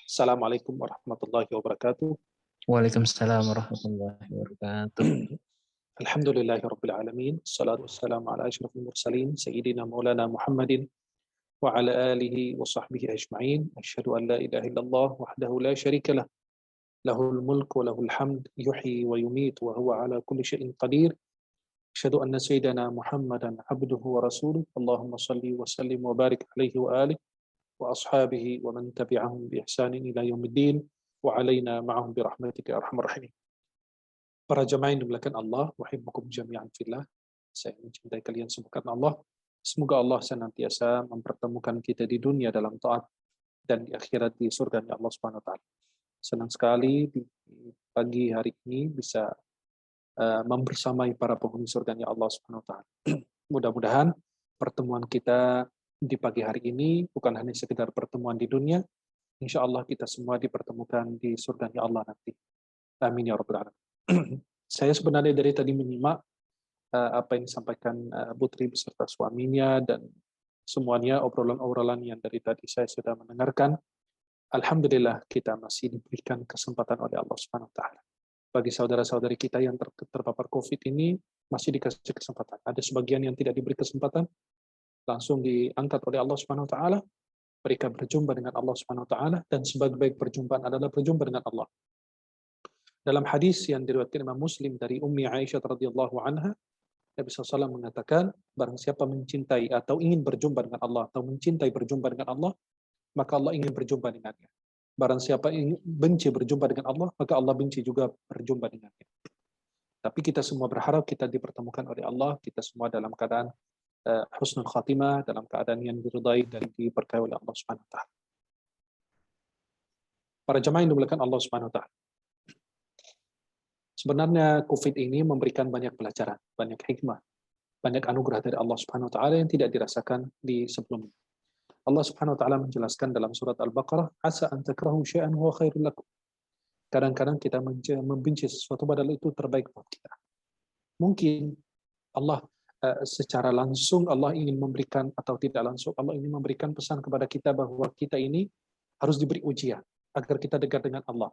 Assalamualaikum warahmatullahi wabarakatuh. Waalaikumsalam warahmatullahi wabarakatuh. Alhamdulillahirabbil alamin. Wassalatu wassalamu ala asyrafil mursalin sayyidina maulana Muhammadin wa ala alihi wa sahbihi ajma'in. Asyhadu an la ilaha illallah wahdahu la syarika lah. Lahul mulku wa lahul hamd yuhyi wa yumiitu wa huwa ala kulli syai'in qadir. Asyhadu anna sayyidana Muhammadan abduhu wa rasuluh. Allahumma shalli wa sallim wa barik alaihi wa alihi wa ashabihi wa man tabi'ahum bi ihsanin ila yaumiddin wa alaina ma'ahum bi rahmatika ya arhamar rahimin. Para jamaah yang dimuliakan Allah, wahibbukum jami'an fillah. Saya mencintai kalian semua karena Allah. Semoga Allah senantiasa mempertemukan kita di dunia dalam taat dan di akhirat di surganya Allah Subhanahu wa taala. Senang sekali di pagi hari ini bisa membersamai para penghuni surganya Allah Subhanahu wa taala. Mudah-mudahan pertemuan kita di pagi hari ini bukan hanya sekedar pertemuan di dunia, insya Allah kita semua dipertemukan di surganya Allah nanti. Amin ya rabbal alamin. Saya sebenarnya dari tadi menyimak apa yang disampaikan Putri beserta suaminya dan semuanya obrolan-obrolan yang dari tadi saya sudah mendengarkan. Alhamdulillah kita masih diberikan kesempatan oleh Allah Subhanahu wa taala. Bagi saudara-saudari kita yang terpapar Covid ini masih dikasih kesempatan. Ada sebagian yang tidak diberi kesempatan, langsung diangkat oleh Allah Subhanahu wa taala. Mereka berjumpa dengan Allah Subhanahu wa taala dan sebaik-baik perjumpaan adalah berjumpa dengan Allah. Dalam hadis yang diriwayatkan Imam Muslim dari Ummi Aisyah radhiyallahu anha, Nabi SAW mengatakan, barang siapa mencintai atau ingin berjumpa dengan Allah atau mencintai berjumpa dengan Allah, maka Allah ingin berjumpa dengannya. Barang siapa ingin benci berjumpa dengan Allah, maka Allah benci juga berjumpa dengannya. Tapi kita semua berharap kita dipertemukan oleh Allah, kita semua dalam keadaan husnul khatimah, dalam keadaan yang diridai dan diberkahi oleh Allah Subhanahu wa taala. Para jemaah yang dimuliakan Allah Subhanahu wa taala. Sebenarnya Covid ini memberikan banyak pelajaran, banyak hikmah, banyak anugerah dari Allah Subhanahu wa taala yang tidak dirasakan di sebelumnya. Allah Subhanahu wa taala menjelaskan dalam surat Al-Baqarah, "Asa an takrahu syai'an huwa khairul lakum." Kadang-kadang kita membenci sesuatu padahal itu terbaik buat kita. Mungkin Allah secara langsung Allah ingin memberikan atau tidak langsung Allah ingin memberikan pesan kepada kita bahwa kita ini harus diberi ujian agar kita dekat dengan Allah.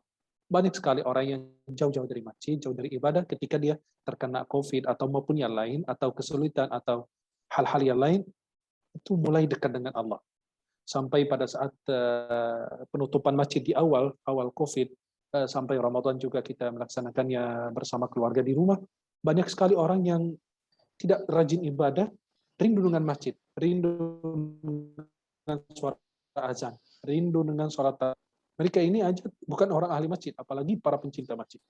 Banyak sekali orang yang jauh-jauh dari masjid, jauh dari ibadah, ketika dia terkena COVID atau maupun yang lain, atau kesulitan, atau hal-hal yang lain, itu mulai dekat dengan Allah. Sampai pada saat penutupan masjid di awal COVID, sampai Ramadan juga kita melaksanakannya bersama keluarga di rumah, banyak sekali orang yang tidak rajin ibadah, rindu dengan masjid, rindu dengan suara azan, rindu dengan sholat. Mereka ini aja bukan orang ahli masjid, apalagi para pencinta masjid.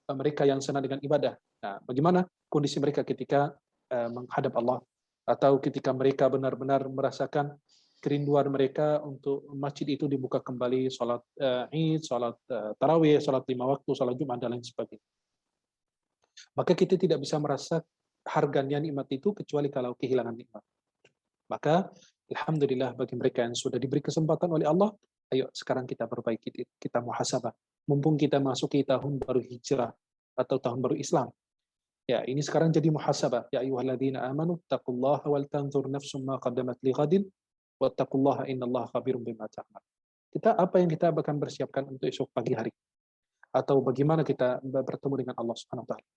Mereka yang senang dengan ibadah. Nah, bagaimana kondisi mereka ketika menghadap Allah? Atau ketika mereka benar-benar merasakan kerinduan mereka untuk masjid itu dibuka kembali, sholat Id, sholat tarawih, sholat 5 waktu, sholat Jumat, dan lain sebagainya. Maka kita tidak bisa merasa harganya nikmat itu kecuali kalau kehilangan nikmat. Maka alhamdulillah bagi mereka yang sudah diberi kesempatan oleh Allah, ayo sekarang kita perbaiki, kita muhasabah. Mumpung kita masuki tahun baru hijrah atau tahun baru Islam. Ya, ini sekarang jadi muhasabah. Ya ayyuhalladzina amanu taqullaha wal tanzur nafsum ma qaddamat lighadin wattaqullaha innallaha khabirum bima ta'mal. Kita apa yang kita akan bersiapkan untuk esok pagi hari? Atau bagaimana kita bertemu dengan Allah Subhanahu wa taala?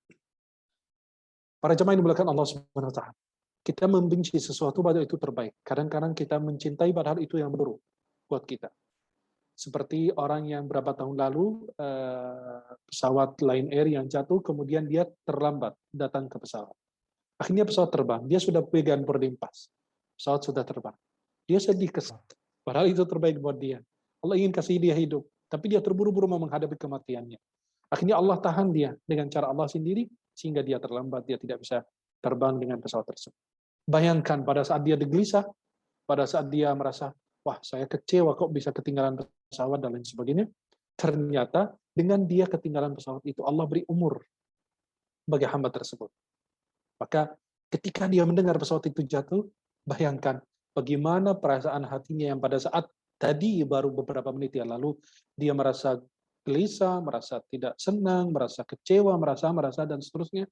Para jemaah yang dimuliakan Allah Subhanahu wa taala. Kita membenci sesuatu padahal itu terbaik. Kadang-kadang kita mencintai padahal itu yang buruk buat kita. Seperti orang yang berapa tahun lalu pesawat Lion Air yang jatuh, kemudian dia terlambat datang ke pesawat. Akhirnya pesawat terbang, dia sudah pegang boarding pass. Pesawat sudah terbang. Dia sedih kesal. Padahal itu terbaik buat dia. Allah ingin kasih dia hidup, tapi dia terburu-buru mau menghadapi kematiannya. Akhirnya Allah tahan dia dengan cara Allah sendiri, sehingga dia terlambat, dia tidak bisa terbang dengan pesawat tersebut. Bayangkan pada saat dia gelisah, pada saat dia merasa, wah saya kecewa kok bisa ketinggalan pesawat dan lain sebagainya. Ternyata dengan dia ketinggalan pesawat itu Allah beri umur bagi hamba tersebut. Maka ketika dia mendengar pesawat itu jatuh, bayangkan bagaimana perasaan hatinya yang pada saat tadi baru beberapa menit yang lalu dia merasa gelisah, merasa tidak senang, merasa kecewa, merasa dan seterusnya.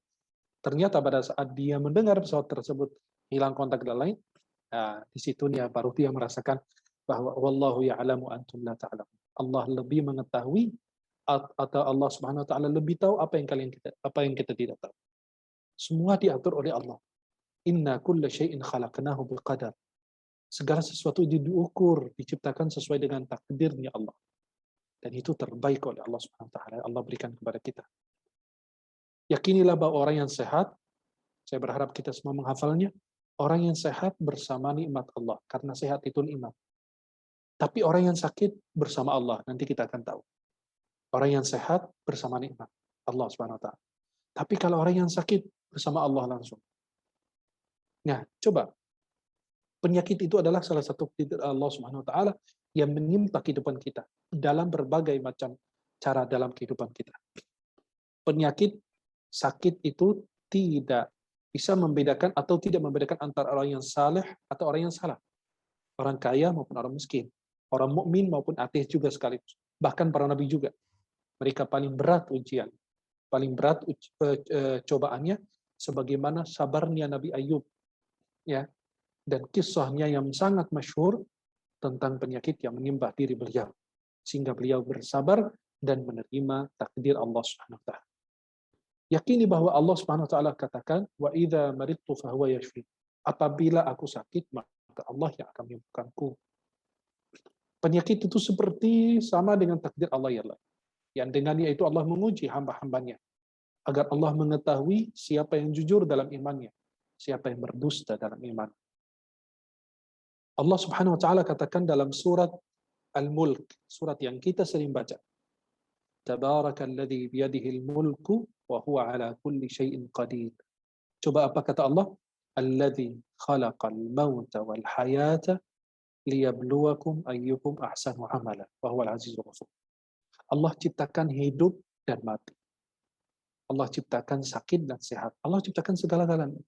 Ternyata pada saat dia mendengar pesawat tersebut hilang kontak dan lain, nah, di situ baru dia merasakan bahwa wallahu ya'lamu antum la ta'lamun. Allah lebih mengetahui, atau Allah Subhanahu wa taala lebih tahu apa yang kita tidak tahu. Semua diatur oleh Allah. Inna kulla syai'in khalaqnahu biqadar. Segala sesuatu diukur, diciptakan sesuai dengan takdirnya Allah. Dan itu terbaik oleh Allah Subhanahu wa taala. Allah berikan kepada kita. Yakinilah bahwa orang yang sehat, saya berharap kita semua menghafalnya, orang yang sehat bersama nikmat Allah, karena sehat itu nikmat. Tapi orang yang sakit bersama Allah, nanti kita akan tahu. Orang yang sehat bersama nikmat Allah Subhanahu wa taala. Tapi kalau orang yang sakit bersama Allah langsung. Nah, coba. Penyakit itu adalah salah satu fitrah Allah Subhanahu wa taala yang menimpa kehidupan kita dalam berbagai macam cara dalam kehidupan kita. Penyakit, sakit itu tidak bisa membedakan atau tidak membedakan antara orang yang saleh atau orang yang salah. Orang kaya maupun orang miskin, orang mukmin maupun ateis juga sekaligus. Bahkan para nabi juga. Mereka paling berat ujian, paling berat cobaannya sebagaimana sabarnya Nabi Ayub, ya. Dan kisahnya yang sangat masyhur tentang penyakit yang menimpa diri beliau, sehingga beliau bersabar dan menerima takdir Allah Subhanahu wa taala. Yakini bahwa Allah Subhanahu wa taala katakan, wa idza maridtu fahuwa yashfi. Apabila aku sakit, maka Allah yang akan menyembuhkanku. Penyakit itu seperti sama dengan takdir Allah ya Allah. Yang dengannya itu Allah menguji hamba-hambanya agar Allah mengetahui siapa yang jujur dalam imannya, siapa yang berdusta dalam iman. Allah Subhanahu wa taala katakan dalam surat Al-Mulk, surat yang kita sering baca. Tabarakalladzi biyadihil mulku wa huwa ala kulli syai'in qadir. Coba apa kata Allah? Alladzi khalaqal mauta wal hayata liyabluwakum ayyukum ahsanu amala wa huwal azizul ghafur. Allah ciptakan hidup dan mati. Allah ciptakan sakit dan sehat. Allah ciptakan segala-galanya.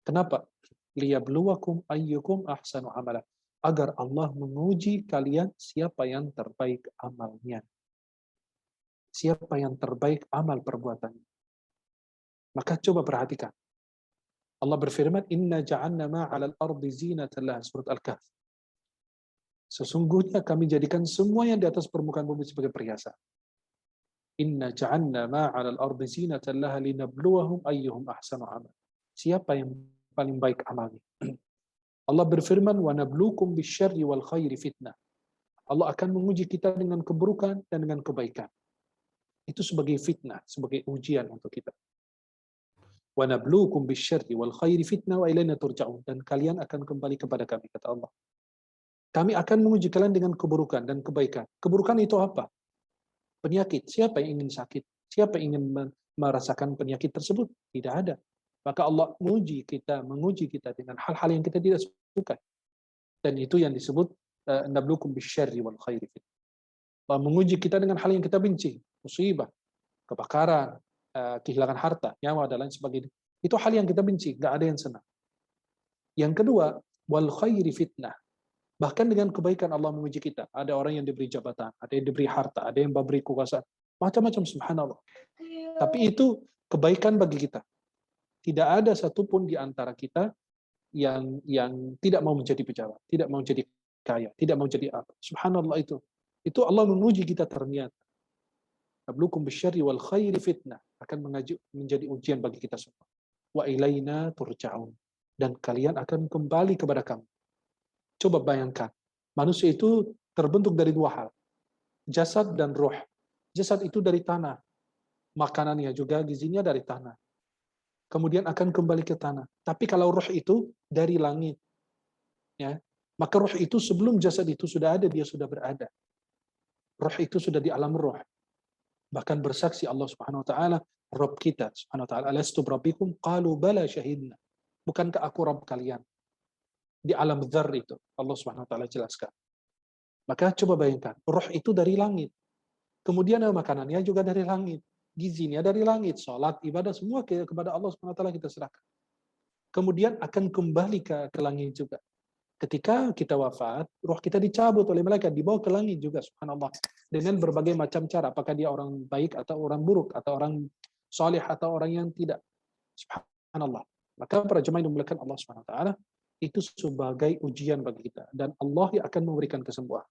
Kenapa? Liyabluwakum ayyukum ahsanu amala. Agar Allah menguji kalian siapa yang terbaik amalnya. Siapa yang terbaik amal perbuatannya. Maka coba perhatikan. Allah berfirman, Inna ja'anna ma'alal ardi zinatan laha, surat Al-Kahf. Sesungguhnya kami jadikan semua yang di atas permukaan bumi sebagai perhiasan. Inna ja'anna ma'alal ardi zinatan laha linabluwahum ayyuhum ahsanu amal. Siapa yang paling baik amalnya? Allah berfirman, wa nabluukum bisyarri wal khairi fitnah. Allah akan menguji kita dengan keburukan dan dengan kebaikan. Itu sebagai fitnah, sebagai ujian untuk kita. Wa nabluukum bisyarri wal khairi fitnah wa ilaina turja'un. Dan kalian akan kembali kepada kami, kata Allah. Kami akan menguji kalian dengan keburukan dan kebaikan. Keburukan itu apa? Penyakit. Siapa yang ingin sakit? Siapa yang ingin merasakan penyakit tersebut? Tidak ada. Maka Allah menguji kita dengan hal-hal yang kita tidak suka. Dan itu yang disebut nabluukum bisyarri wal khairi fitnah. Allah menguji kita dengan hal yang kita benci, musibah, kebakaran, kehilangan harta, nyawa dan lain sebagainya. Itu hal yang kita benci, nggak ada yang senang. Yang kedua, wal khairi fitnah. Bahkan dengan kebaikan Allah menguji kita. Ada orang yang diberi jabatan, ada yang diberi harta, ada yang diberi kekuasaan, macam-macam, subhanallah. Tapi itu kebaikan bagi kita. Tidak ada satupun di antara kita yang tidak mau menjadi pejabat, tidak mau jadi kaya, tidak mau jadi apa. Subhanallah itu. Itu Allah menguji kita ternyata. Nabluukum bisyarri wal khairi fitnah, akan menjadi ujian bagi kita semua. Wa ilaina turja'un, dan kalian akan kembali kepada kami. Coba bayangkan, manusia itu terbentuk dari dua hal, jasad dan ruh. Jasad itu dari tanah, makanannya juga gizinya dari tanah. Kemudian akan kembali ke tanah. Tapi kalau ruh itu dari langit, ya, maka ruh itu sebelum jasad itu sudah ada, dia sudah berada. Ruh itu sudah di alam ruh. Bahkan bersaksi Allah Subhanahu wa taala, Rabb kita Subhanahu wa taala, alastu birabbikum qalu bala syahidna. Bukankah aku Rabb kalian? Di alam dzar itu Allah Subhanahu wa taala jelaskan. Maka coba bayangkan, ruh itu dari langit. Kemudian makanannya juga dari langit. Gizinya dari langit, salat, ibadah semua kepada Allah Subhanahu wa taala kita serahkan. Kemudian akan kembali ke langit juga. Ketika kita wafat, roh kita dicabut oleh malaikat, dibawa ke langit juga, subhanallah. Dengan berbagai macam cara, apakah dia orang baik atau orang buruk, atau orang soleh atau orang yang tidak. Subhanallah. Maka para jemaah yang dimuliakan Allah Subhanahu wa taala, itu sebagai ujian bagi kita, dan Allah yang akan memberikan kesembuhan.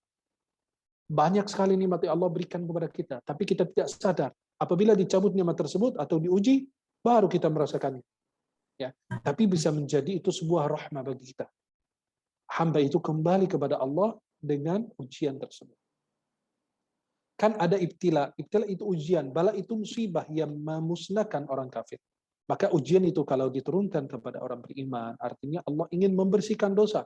Banyak sekali nikmat yang Allah berikan kepada kita, tapi kita tidak sadar. Apabila dicabut nikmat tersebut atau diuji, baru kita merasakannya. Ya, tapi bisa menjadi itu sebuah rahmah bagi kita. Hamba itu kembali kepada Allah dengan ujian tersebut. Kan ada ibtila. Ibtila itu ujian. Bala itu musibah yang memusnahkan orang kafir. Maka ujian itu kalau diturunkan kepada orang beriman, artinya Allah ingin membersihkan dosa.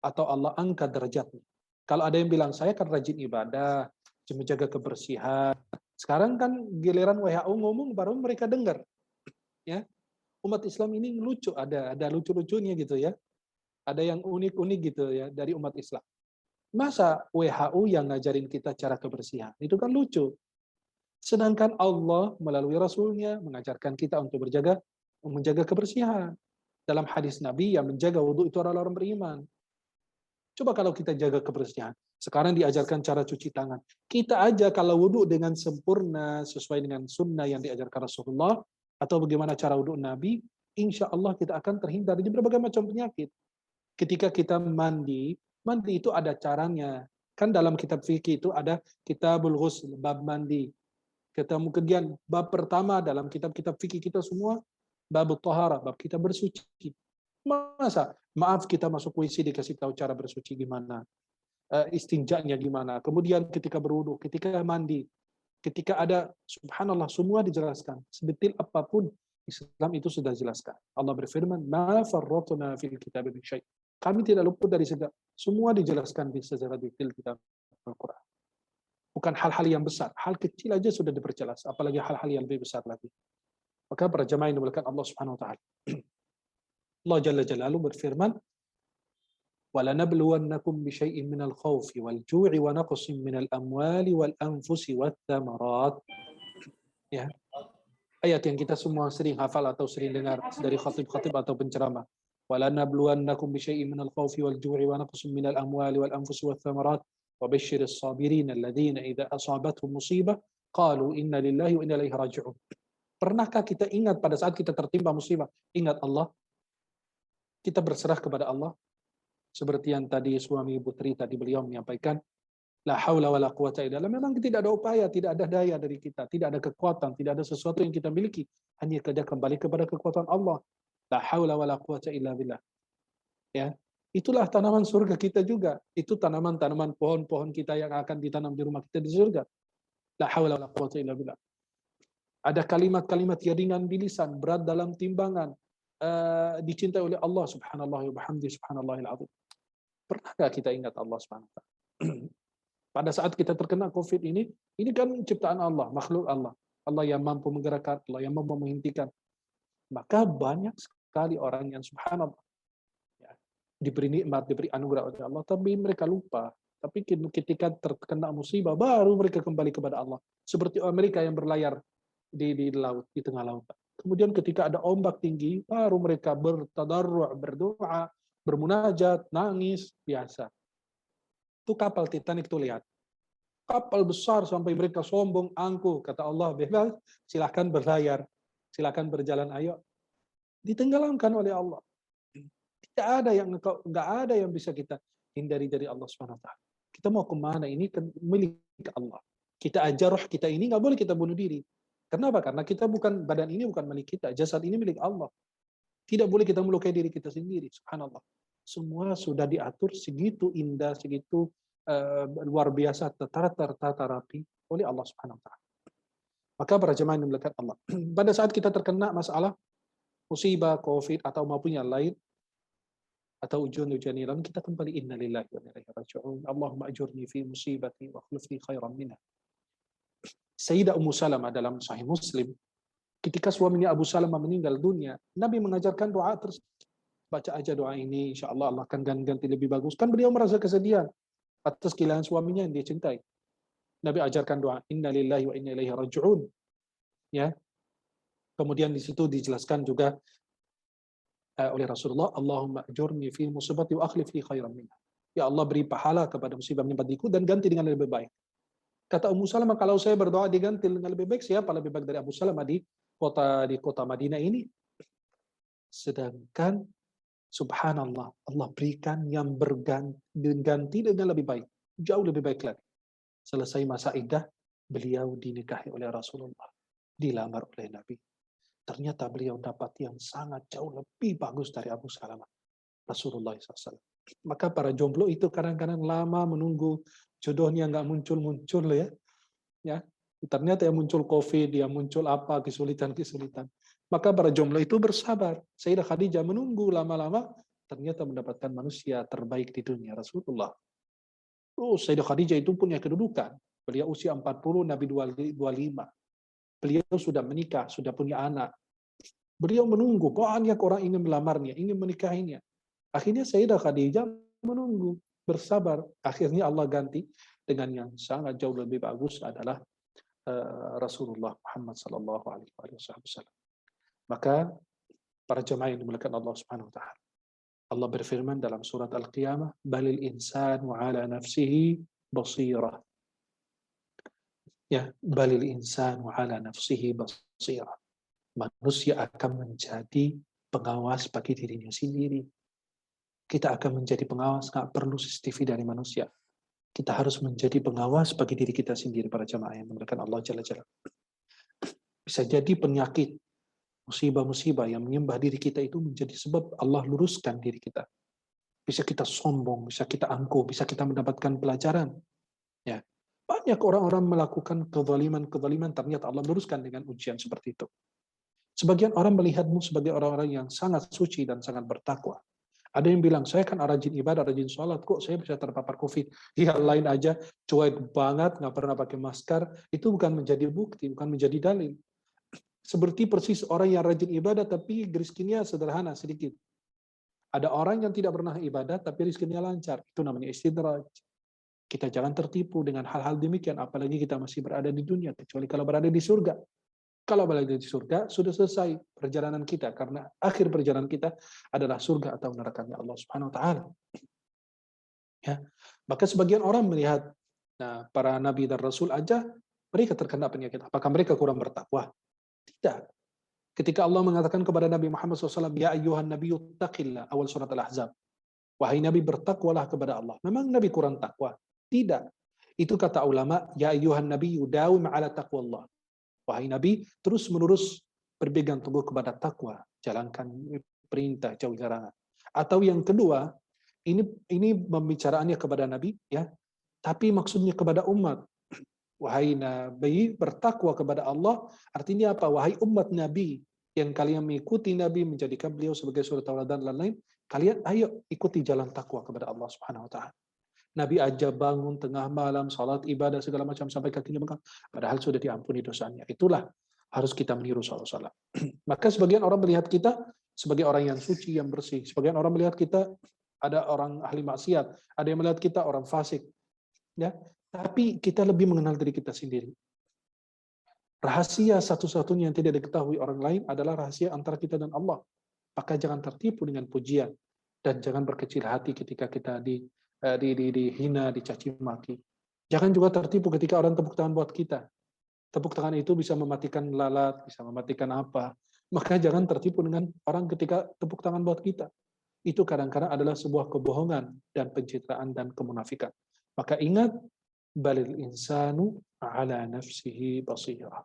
Atau Allah angkat derajatnya. Kalau ada yang bilang, saya kan rajin ibadah, menjaga kebersihan. Sekarang kan giliran WHO ngomong, baru mereka dengar. Ya, umat Islam ini lucu, ada lucu-lucunya gitu ya. Ada yang unik-unik gitu ya dari umat Islam. Masa WHO yang ngajarin kita cara kebersihan? Itu kan lucu. Sedangkan Allah melalui Rasulnya mengajarkan kita untuk menjaga kebersihan. Dalam hadis Nabi, yang menjaga wudhu itu adalah orang beriman. Coba kalau kita jaga kebersihan. Sekarang diajarkan cara cuci tangan. Kita aja kalau wudhu dengan sempurna, sesuai dengan sunnah yang diajarkan Rasulullah, atau bagaimana cara wudhu Nabi, insya Allah kita akan terhindar dari berbagai macam penyakit. Ketika kita mandi itu ada caranya. Kan dalam kitab fikih itu ada kitabul ghusl, bab mandi. Kemudian bab pertama dalam kitab-kitab fikih kita semua, bab taharah, bab kita bersuci. Masa maaf kita masuk WC dikasih tahu cara bersuci gimana, istinjanya gimana, kemudian ketika berwudu, ketika mandi, ketika ada, subhanallah, semua dijelaskan. Sedetil apapun Islam itu sudah jelaskan. Allah berfirman, ma farratna fil kitab min syai'. Kami tidak luput dari semua dijelaskan secara detail kitab Al-Quran. Bukan hal-hal yang besar, hal kecil aja sudah diperjelas, apalagi hal-hal yang lebih besar lagi. Maka para jemaah yang dimuliakan Allah Subhanahu wa taala, Allah Jalla Jalaluhu berfirman, وَلَنَبْلُوَنَّكُمْ بِشَيْءٍ مِنَ الْخَوْفِ وَالْجُوعِ وَنَقْصٍ مِنَ الْأَمْوَالِ وَالْأَنْفُسِ وَالثَّمَرَاتِ. Ya, ayat yang kita semua sering hafal atau sering dengar dari khatib-khatib atau penceramah. وَلَنَبْلُوَنَّكُمْ بِشَيْءٍ مِنَ الْخَوْفِ وَالْجُوعِ وَنَقْصٍ مِنَ الْأَمْوَالِ وَالْأَنْفُسِ وَالثَّمَرَاتِ وَبَشِّرِ الصَّابِرِينَ الَّذِينَ إِذَا أَصَابَتْهُمْ مُصِيبَةٌ قَالُوا إِنَّا لِلَّهِ وَإِنَّا إِلَيْهِ رَاجِعُونَ. Pernahkah kita ingat pada saat kita tertimpa musibah, ingat Allah? Kita berserah kepada Allah. Seperti yang tadi suami Putri tadi beliau menyampaikan, la haula wala quwata illa billah. Memang tidak ada upaya, tidak ada daya dari kita, tidak ada kekuatan, tidak ada sesuatu yang kita miliki, hanya kita kembali kepada kekuatan Allah. La haula wala quwata illa billah. Ya. Itulah tanaman surga kita juga. Itu tanaman-tanaman pohon-pohon kita yang akan ditanam di rumah kita di surga. La haula wala quwata illa billah. Ada kalimat-kalimat yang ringan di lisan, berat dalam timbangan, dicintai oleh Allah subhanallah wa bihamdi subhanallahil azim. Pernahkah kita ingat Allah subhanahu wa ta'ala? Pada saat kita terkena COVID ini kan ciptaan Allah, makhluk Allah. Allah yang mampu menggerakkan, Allah yang mampu menghentikan. Maka banyak sekali orang yang subhanallah, ya, diberi nikmat, diberi anugerah oleh Allah, tapi mereka lupa. Tapi ketika terkena musibah, baru mereka kembali kepada Allah. Seperti Amerika yang berlayar di laut, di tengah laut. Kemudian ketika ada ombak tinggi, baru mereka bertadarru', berdoa, bermunajat, nangis, biasa. Itu kapal Titanic tuh, lihat. Kapal besar sampai mereka sombong, angkuh. Kata Allah, bebas, silahkan berlayar. Silahkan berjalan, ayo. Ditenggelamkan oleh Allah. Tidak ada yang bisa kita hindari dari Allah SWT. Kita mau kemana? Ini kan milik Allah. Kita ajar roh kita ini, nggak boleh kita bunuh diri. Kenapa? Karena kita badan ini bukan milik kita. Jasad ini milik Allah. Tidak boleh kita melukai diri kita sendiri. Subhanallah. Semua sudah diatur segitu indah, segitu luar biasa, tertata rapi oleh Allah Subhanahu wa taala. Maka para jemaah yang dimuliakan Allah, pada saat kita terkena masalah musibah, Covid atau maupun yang lain atau ujian-ujian yang lain, kita kembali inna lillahi wa inna ilaihi raji'un. Allahumma ajurni fi musibati wa akhlif li khairan minha. Sayyidah Ummu Salamah dalam Sahih Muslim, ketika suaminya Abu Salamah meninggal dunia, Nabi mengajarkan doa tersebut. Baca aja doa ini, insya Allah Allah akan ganti lebih bagus. Kan beliau merasa kesedihan atas kehilangan suaminya yang dia cintai. Nabi ajarkan doa, inna lillahi wa inna ilaihi raji'un. Ya. Kemudian di situ dijelaskan juga oleh Rasulullah, Allahumma ajurni fi musibati wa akhlif li khairan minha. Ya Allah, beri pahala kepada musibah menimpa dan ganti dengan lebih baik. Kata Ummu Salamah, kalau saya berdoa diganti dengan lebih baik, siapa lebih baik dari Abu Salamah di kota Madinah ini? Sedangkan subhanallah, Allah berikan yang berganti dengan lebih baik, jauh lebih baik lagi. Selesai masa iddah, beliau dinikahi oleh Rasulullah, dilamar oleh Nabi. Ternyata beliau dapat yang sangat jauh lebih bagus dari Abu Salamah, Rasulullah SAW. Maka para jomblo itu kadang-kadang lama menunggu jodohnya nggak muncul-muncul ya. Ternyata yang muncul COVID, yang muncul apa, kesulitan-kesulitan. Maka para jomblo itu bersabar. Sayyidah Khadijah menunggu lama-lama, ternyata mendapatkan manusia terbaik di dunia, Rasulullah. Sayyidah Khadijah itu punya kedudukan. Beliau usia 40, Nabi 25. Beliau sudah menikah, sudah punya anak. Beliau menunggu, banyak orang ingin melamarnya, ingin menikahinya. Akhirnya Sayyidah Khadijah menunggu, bersabar. Akhirnya Allah ganti dengan yang sangat jauh lebih bagus adalah Rasulullah Muhammad sallallahu alaihi wasallam. Maka para jemaah yang dimuliakan Allah Subhanahu wa taala, Allah berfirman dalam surat Al-Qiyamah, balil insanu ala nafsihi basirah. Ya, balil insanu ala nafsihi basirah. Manusia akan menjadi pengawas bagi dirinya sendiri. Kita akan menjadi pengawas, nggak perlu CCTV dari manusia. Kita harus menjadi pengawas bagi diri kita sendiri, para jemaah yang dimuliakan Allah Jalla Jalla. Bisa jadi penyakit, musibah-musibah yang menyembah diri kita itu menjadi sebab Allah luruskan diri kita. Bisa kita sombong, bisa kita angkuh, bisa kita mendapatkan pelajaran. Ya, banyak orang-orang melakukan kezaliman-kezaliman, ternyata Allah luruskan dengan ujian seperti itu. Sebagian orang melihatmu sebagai orang-orang yang sangat suci dan sangat bertakwa. Ada yang bilang, saya kan rajin ibadah, rajin sholat, kok saya bisa terpapar COVID? Ya lain aja, cuek banget, nggak pernah pakai masker, itu bukan menjadi bukti, bukan menjadi dalil. Seperti persis orang yang rajin ibadah, tapi rezekinya sederhana sedikit. Ada orang yang tidak pernah ibadah, tapi rezekinya lancar. Itu namanya istidraj. Kita jangan tertipu dengan hal-hal demikian, apalagi kita masih berada di dunia, kecuali kalau berada di surga. Kalau berada di surga, sudah selesai perjalanan kita, karena akhir perjalanan kita adalah surga atau nerakanya Allah Subhanahu wa taala. Ya. Maka sebagian orang melihat para nabi dan rasul aja mereka terkena penyakit. Apakah mereka kurang bertakwa? Tidak. Ketika Allah mengatakan kepada Nabi Muhammad SAW, ya ayyuhan nabiyyu taqillah, awal surat Al-Ahzab. Wahai Nabi, bertakwalah kepada Allah. Memang Nabi kurang takwa? Tidak. Itu kata ulama, ya ayyuhan nabiyyu dawim ala taqwallah. Wahai Nabi, terus-menerus berpegang teguh kepada takwa, jalankan perintah, jauhi larangan. Atau yang kedua, ini pembicaraannya kepada Nabi, ya, tapi maksudnya kepada umat. Wahai Nabi, bertakwa kepada Allah, artinya apa? Wahai umat Nabi, yang kalian mengikuti Nabi, menjadikan beliau sebagai suri tauladan dan lain-lain, kalian ayo ikuti jalan takwa kepada Allah Subhanahu wa taala. Nabi aja bangun tengah malam, salat, ibadah, segala macam, sampai kakinya bengkak. Padahal sudah diampuni dosanya. Itulah harus kita meniru SAW. Maka sebagian orang melihat kita sebagai orang yang suci, yang bersih. Sebagian orang melihat kita ada orang ahli maksiat. Ada yang melihat kita orang fasik. Ya, tapi kita lebih mengenal diri kita sendiri. Rahasia satu-satunya yang tidak diketahui orang lain adalah rahasia antara kita dan Allah. Maka jangan tertipu dengan pujian. Dan jangan berkecil hati ketika kita dihina, dicaci maki. Jangan juga tertipu ketika orang tepuk tangan buat kita. Tepuk tangan itu bisa mematikan lalat, bisa mematikan apa. Maka jangan tertipu dengan orang ketika tepuk tangan buat kita. Itu kadang-kadang adalah sebuah kebohongan dan pencitraan dan kemunafikan. Maka ingat, balil insanu ala nafsihi basirah.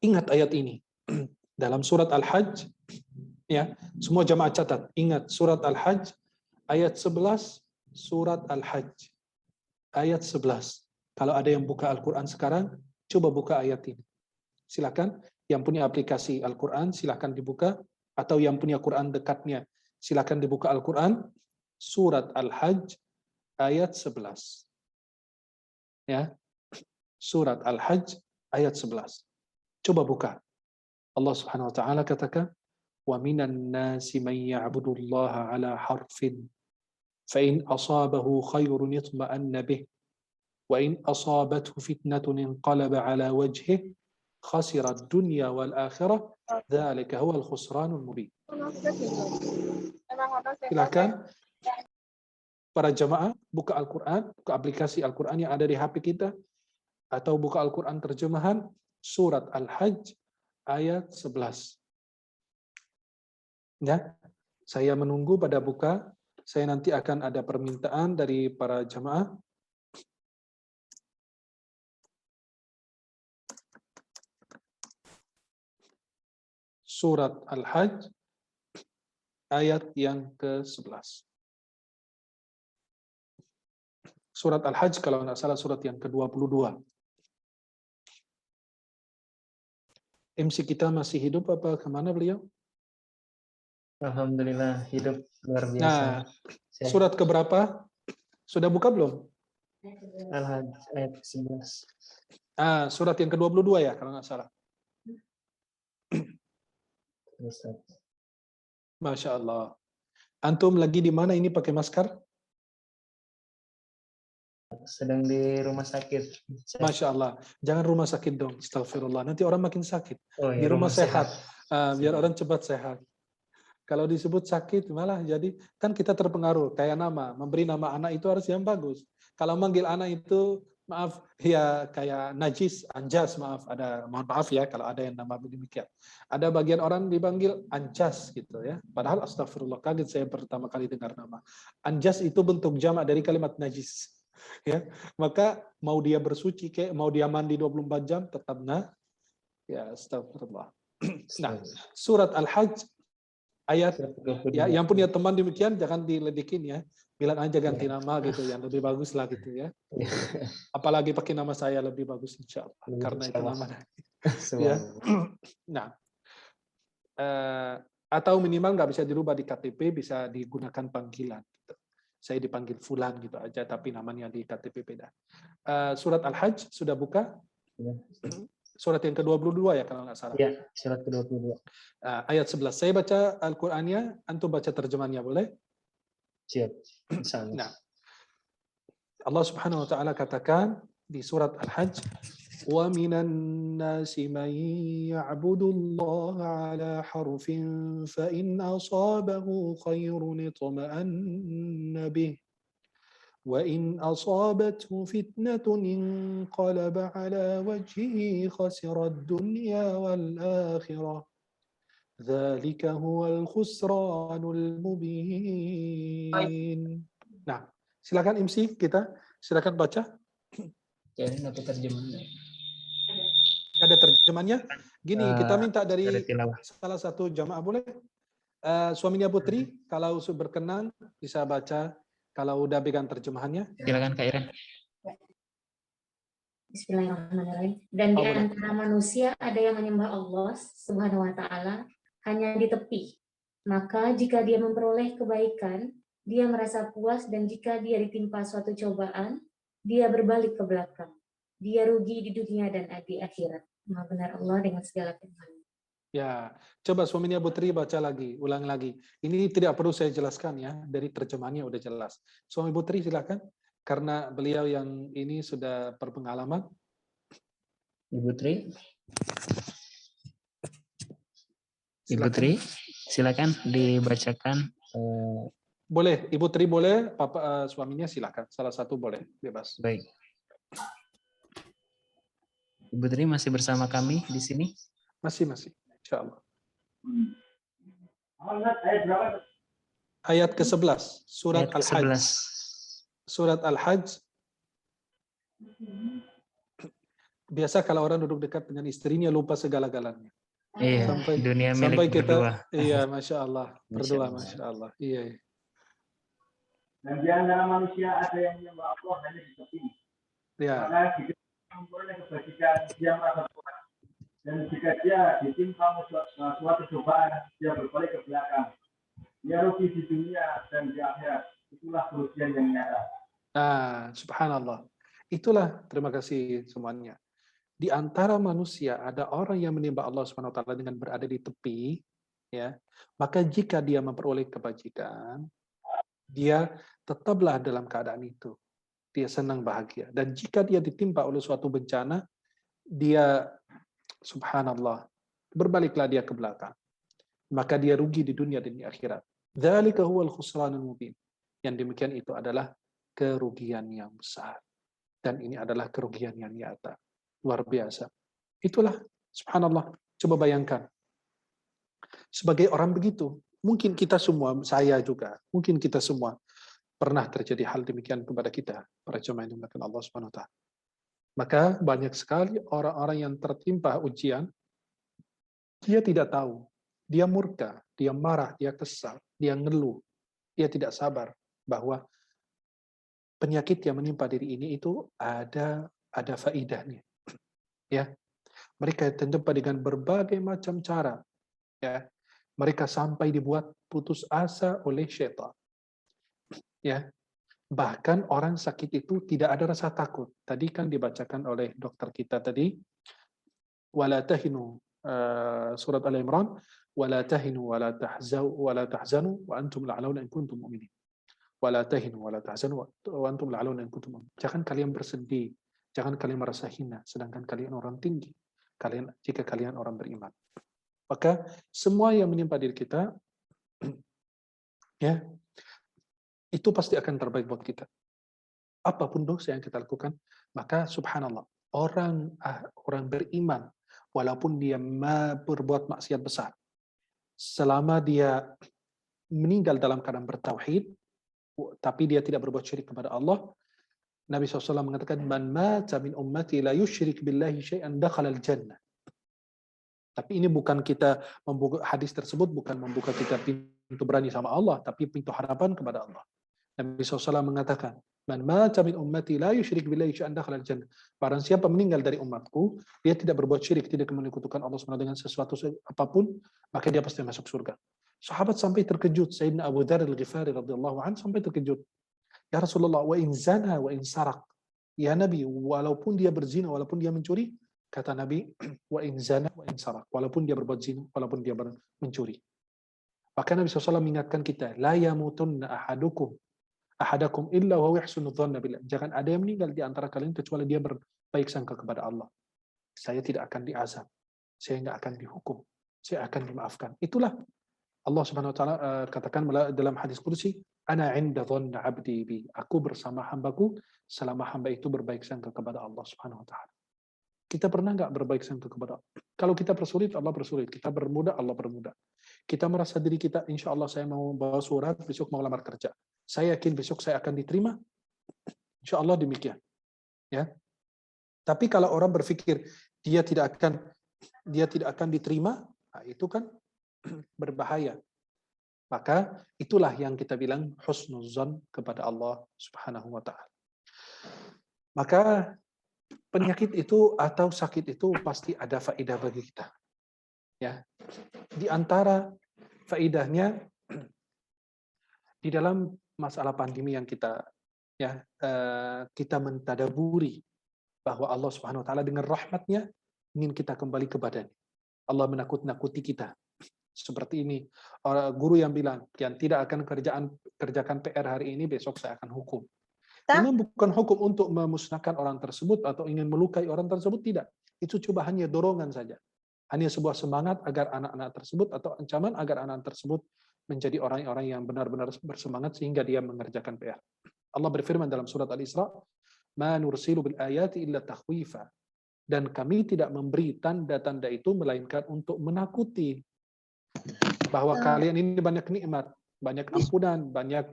Ingat ayat ini. Dalam surat Al-Hajj, ya, semua jamaah catat. Ingat surat Al-Hajj ayat 11, surat Al-Hajj ayat 11. Kalau ada yang buka Al-Quran sekarang, coba buka ayat ini. Silakan, yang punya aplikasi Al-Quran, silakan dibuka. Atau yang punya Quran dekatnya, silakan dibuka Al-Quran, surat Al-Hajj ayat 11. Ya, surat Al-Hajj ayat 11. Coba buka. Allah Subhanahu wa taala katakan, "Wa minan nasi man ya'budullaha 'ala harfin, fa in asabahu khairun yatma'anna bih, wa in asabathu fitnatun inqalaba 'ala wajhihi, khasira ad-dunya wal akhirah, dzalika huwal khusranul mubin." Silakan para jamaah buka Al-Quran, buka aplikasi Al-Quran yang ada di HP kita, atau buka Al-Quran terjemahan surat Al-Hajj ayat 11. Ya, saya menunggu pada buka. Saya nanti akan ada permintaan dari para jamaah surat Al-Hajj ayat yang ke-11. Surat Al-Hajj kalau nggak salah surat yang ke-22. MC kita masih hidup apa kemana beliau? Alhamdulillah hidup luar biasa. Nah, surat keberapa? Sudah buka belum? Al-Hajj ayat 11. Surat yang ke-22 ya kalau nggak salah. Ustaz. Masya Allah. Antum lagi di mana ini pakai masker? Sedang di rumah sakit. Masya Allah. Jangan rumah sakit dong. Astagfirullah. Nanti orang makin sakit. Oh, Di ya, rumah sehat. Biar Sehat. orang cepat sehat. Kalau disebut sakit malah jadi kan kita terpengaruh. Kayak nama, memberi nama anak itu harus yang bagus. Kalau manggil anak itu maaf ya kayak najis, anjas, mohon maaf ya kalau ada yang nama demikian. Ada bagian orang dipanggil anjas gitu ya. Padahal astagfirullah, kaget saya pertama kali dengar nama. Anjas itu bentuk jamak dari kalimat najis. Ya, maka mau dia bersuci kayak mau dia mandi 24 jam tetap ya astagfirullah. Nah, surat Al-Hajj ayat ya yang punya teman demikian jangan diledekin ya. Bilang aja ganti nama gitu yang lebih bagus lah gitu ya. Apalagi pakai nama saya lebih bagus insya Allah karena itu nama. Ya. Nah, atau minimal nggak bisa dirubah di KTP, bisa digunakan panggilan. Gitu. Saya dipanggil Fulan gitu aja, tapi namanya di KTP beda. Surat Al-Hajj sudah buka? Ya. Surat yang ke-22 ya kalau nggak salah. Ya, surat ke-22. Ayat 11. Saya baca Al-Qur'annya, antum baca terjemahannya boleh? Siap. Insyaallah. Nah, Allah Subhanahu wa taala katakan di surat Al-Hajj, "Wa minan nasi man ya'budu Allah 'ala harfin fa in asabahu khairun itma'anna bih wa in asabathu fitnatun inqalaba 'ala wajhihi khasira ad-dunya wal akhirah. Dzalika huwal khusranul mubin." Nah, silakan MC kita, silakan baca. Ya, ini aku terjemahnya. Ada terjemahannya. Gini, kita minta dari tilawah. salah satu jamaah boleh. Suaminya Putri, kalau berkenan bisa baca. Kalau udah pegang terjemahannya. Silakan Kak Iren. Bismillahirrahmanirrahim. Dan di antara manusia ada yang menyembah Allah Subhanahu wa taala hanya di tepi. Maka jika dia memperoleh kebaikan, dia merasa puas, dan jika dia ditimpa suatu cobaan, dia berbalik ke belakang. Dia rugi di dunia dan di akhirat. Maha benar Allah dengan segala firman. Ya, coba suaminya Putri baca lagi, ulang lagi. Ini tidak perlu saya jelaskan ya, dari terjemahannya udah jelas. Suami Putri silakan, karena beliau yang ini sudah berpengalaman. Ibu Tri. Ibu Tri, silakan dibacakan. Boleh, Ibu Tri boleh, Papa suaminya silakan. Salah satu boleh, bebas. Baik. Ibu Tri masih bersama kami di sini? Masih, insya Allah. Ayat ke-11, surat Al-Hajj. Surat Al-Hajj. Biasa kalau orang duduk dekat dengan istrinya lupa segala-galanya. Iya, dunia milik kita, berdua. Iya, Masya Allah. Berdua, Masya Allah. Iya. Dan di antara manusia ada yang menyembah Allah hanya di tepi. Ya. Maka jika memperoleh kebajikan, dia merasa puas. Dan jika dia ditimpa suatu cobaan, dia berbalik ke belakang. Dia rugi di dunia dan di akhirat. Itulah kerugian yang nyata. Subhanallah. Itulah, terima kasih semuanya. Di antara manusia ada orang yang menyembah Allah Subhanahu wa taala dengan berada di tepi, ya. Maka jika dia memperoleh kebajikan, dia tetaplah dalam keadaan itu. Dia senang bahagia. Dan jika dia ditimpa oleh suatu bencana, dia subhanallah, berbaliklah dia ke belakang. Maka dia rugi di dunia dan di akhirat. Dzalika huwal khusranul mubin. Yang demikian itu adalah kerugian yang besar. Dan ini adalah kerugian yang nyata. Luar biasa. Itulah, subhanallah. Coba bayangkan. Sebagai orang begitu, mungkin kita semua, saya juga, mungkin kita semua pernah terjadi hal demikian kepada kita, para jemaah yang dimuliakan Allah Subhanahu wa taala. Maka banyak sekali orang-orang yang tertimpa ujian, dia tidak tahu dia murka, dia marah, dia kesal, dia ngeluh, dia tidak sabar bahwa penyakit yang menimpa diri ini itu ada faidahnya. Ya, mereka terjebak dengan berbagai macam cara. Ya, mereka sampai dibuat putus asa oleh syaitan. Ya, bahkan orang sakit itu tidak ada rasa takut. Tadi kan dibacakan oleh dokter kita tadi, wala tahinu, surat Al-Imran, wala tahinu wala tahzanu wa antum la'alauna in kuntum mu'minin. Wala tahinu wala tahzanu wa antum la'alauna in kuntum mu'minin. Jangan kalian bersedih, jangan kalian merasa hina, sedangkan kalian orang tinggi. Jika kalian orang beriman. Maka semua yang menimpa diri kita, ya, itu pasti akan terbaik buat kita. Apapun dosa yang kita lakukan, maka subhanallah, orang beriman, walaupun dia berbuat maksiat besar, selama dia meninggal dalam keadaan bertauhid, tapi dia tidak berbuat syirik kepada Allah, Nabi SAW mengatakan, man mata min ummati la yushrik billahi syai'an dakhala al-jannah. Tapi ini bukan kita membuka hadis tersebut, bukan membuka kita pintu berani sama Allah, tapi pintu harapan kepada Allah. Nabi SAW mengatakan, man mata min ummati la yushrik billahi syai'an dakhala al-jannah. Barang siapa meninggal dari umatku, dia tidak berbuat syirik, tidak menyekutukan Allah SWT dengan sesuatu apapun, maka dia pasti masuk surga. Sahabat sampai terkejut, Sayyidina Abu Dzar Al-Ghifari radhiyallahu anhu sampai terkejut. Ya Rasulullah, wa in zana wa in sarak. Ya Nabi, walaupun dia berzina, walaupun dia mencuri, kata Nabi, wa in zana wa in sarak. Walaupun dia berbuat zina, walaupun dia mencuri. Maka Nabi SAW mengingatkan kita, la yamutunna ahadakum illa wa yahsunu dhanna billah. Jangan ada yang meninggal di antara kalian kecuali dia berbaik sangka kepada Allah. Saya tidak akan diazab, saya tidak akan dihukum, saya akan dimaafkan. Itulah Allah Subhanahu wa taala katakan dalam hadis qudsi, ana 'inda dhanna 'abdi bi. Aku bersama hambaku selama hamba itu berbaik sangka kepada Allah Subhanahu wa taala. Kita pernah nggak berbaik sangka kepada Allah? Kalau kita persulit, Allah persulit. Kita bermudah, Allah bermudah. Kita merasa diri kita, insya Allah saya mau bawa surat, besok mau lamar kerja. Saya yakin besok saya akan diterima. Insya Allah demikian. Ya. Tapi kalau orang berpikir dia tidak akan diterima, nah itu kan berbahaya. Maka itulah yang kita bilang husnuzan kepada Allah Subhanahu wa taala. Maka penyakit itu atau sakit itu pasti ada faedah bagi kita. Ya. Di antara faedahnya di dalam masalah pandemi yang kita mentadaburi bahwa Allah Subhanahu wa taala dengan rahmatnya ingin kita kembali kepadanya. Allah menakut-nakuti kita. Seperti ini, guru yang bilang, yang tidak akan kerjakan PR hari ini, besok saya akan hukum. Memang bukan hukum untuk memusnahkan orang tersebut atau ingin melukai orang tersebut, tidak. Itu coba hanya dorongan saja. Hanya sebuah semangat agar anak-anak tersebut atau ancaman agar anak tersebut menjadi orang-orang yang benar-benar bersemangat sehingga dia mengerjakan PR. Allah berfirman dalam surat Al-Isra, "Ma nursilu bil ayati illa takhwifa." Dan kami tidak memberi tanda-tanda itu melainkan untuk menakuti bahwa kalian ini banyak nikmat, banyak ampunan, banyak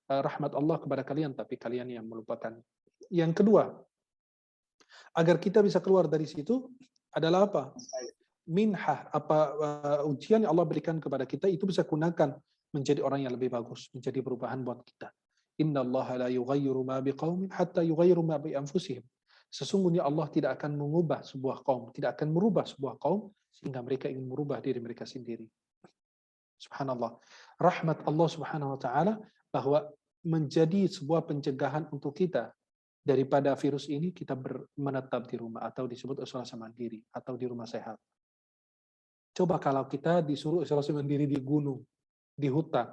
rahmat Allah kepada kalian, tapi kalian yang melupakan. Yang kedua, agar kita bisa keluar dari situ adalah apa? Minhah, ujian yang Allah berikan kepada kita itu bisa gunakan menjadi orang yang lebih bagus, menjadi perubahan buat kita. Innallaha la yughayyiru ma biqaumin hatta yughayyiru ma bi anfusihim. Sesungguhnya Allah tidak akan mengubah sebuah kaum, tidak akan merubah sebuah kaum sehingga mereka ingin merubah diri mereka sendiri. Subhanallah. Rahmat Allah Subhanahu wa taala bahwa menjadi sebuah pencegahan untuk kita daripada virus ini, kita menetap di rumah atau disebut isolasi mandiri atau di rumah sehat. Coba kalau kita disuruh isolasi mandiri di gunung, di hutan,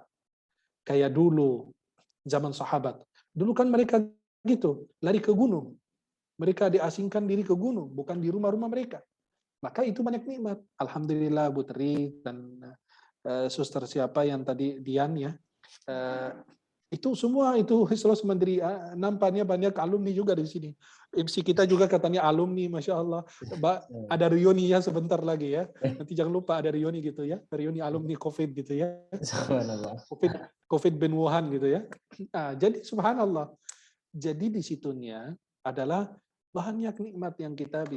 kayak dulu zaman sahabat. Dulu kan mereka gitu, lari ke gunung. Mereka diasingkan diri ke gunung, bukan di rumah-rumah mereka. Maka itu banyak nikmat. Alhamdulillah Bu Tri dan suster siapa yang tadi Dian ya. Itu semua itu isolasi mandiri. Nampaknya banyak alumni juga di sini. MC kita juga katanya alumni, Masya Allah. Ada reuni ya sebentar lagi ya. Nanti jangan lupa ada reuni gitu ya. Reuni alumni COVID gitu ya. COVID bin Wuhan gitu ya. Nah, jadi subhanallah. Jadi di situnya adalah banyak nikmat yang kita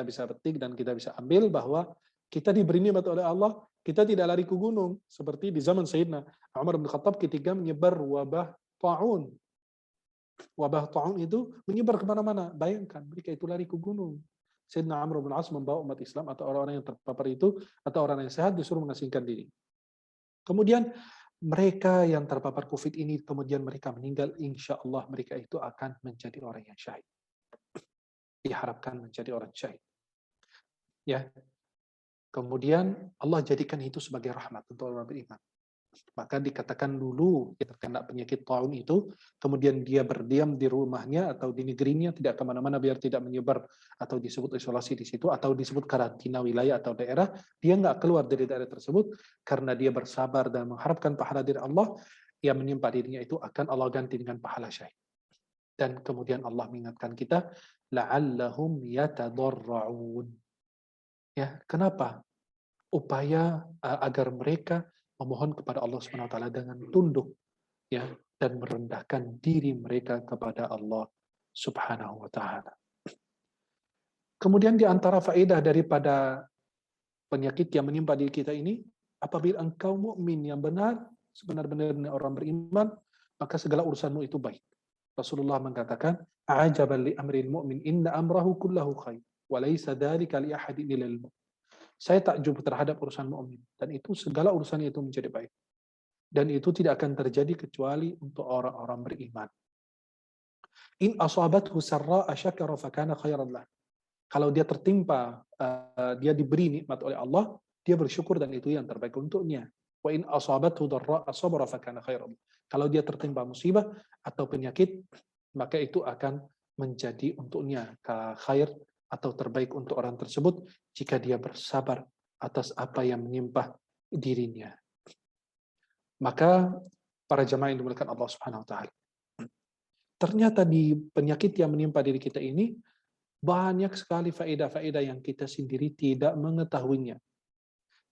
bisa petik dan kita bisa ambil, bahwa Kita diberi nikmat oleh Allah, kita tidak lari ke gunung. Seperti di zaman Sayyidina Umar bin Khattab ketika menyebar wabah ta'un. Wabah ta'un itu menyebar kemana-mana. Bayangkan, mereka itu lari ke gunung. Sayyidina Amr bin As membawa umat Islam atau orang-orang yang terpapar itu, atau orang yang sehat disuruh mengasingkan diri. Kemudian mereka yang terpapar COVID ini, kemudian mereka meninggal, insya Allah mereka itu akan menjadi orang yang syahid. Diharapkan menjadi orang syahid. Ya. Kemudian Allah jadikan itu sebagai rahmat untuk orang beriman. Maka dikatakan dulu dia terkena penyakit taun itu, kemudian dia berdiam di rumahnya atau di negerinya, tidak kemana-mana biar tidak menyebar, atau disebut isolasi di situ, atau disebut karantina wilayah atau daerah. Dia nggak keluar dari daerah tersebut karena dia bersabar dan mengharapkan pahala dari Allah. Yang menimpa dirinya itu akan Allah ganti dengan pahala syahid. Dan kemudian Allah mengingatkan kita, la'allahum yatadarra'un. Ya, kenapa? Upaya agar mereka memohon kepada Allah Subhanahu wa taala dengan tunduk, ya, dan merendahkan diri mereka kepada Allah Subhanahu wa taala. Kemudian di antara faedah daripada penyakit yang menimpa diri kita ini, apabila engkau mukmin yang benar, sebenar-benarnya orang beriman, maka segala urusanmu itu baik. Rasulullah mengatakan, "Ajaban li amril mu'min, inna amrahu kullahu khair, wa laysa dzalika li ahadin illa lil mu'min." Saya takjub terhadap urusan mukmin, dan itu segala urusannya itu menjadi baik. Dan itu tidak akan terjadi kecuali untuk orang-orang beriman. In asabathu sarra'a syakara fakana khairan lah. Kalau dia tertimpa, dia diberi nikmat oleh Allah, dia bersyukur dan itu yang terbaik untuknya. Wa in asabathu dharra'a sabara fakana khairan. Kalau dia tertimpa musibah atau penyakit, maka itu akan menjadi untuknya khair atau terbaik untuk orang tersebut jika dia bersabar atas apa yang menimpa dirinya. Maka para jamaah yang dimuliakan Allah Subhanahu wa taala, ternyata di penyakit yang menimpa diri kita ini banyak sekali faedah-faedah yang kita sendiri tidak mengetahuinya.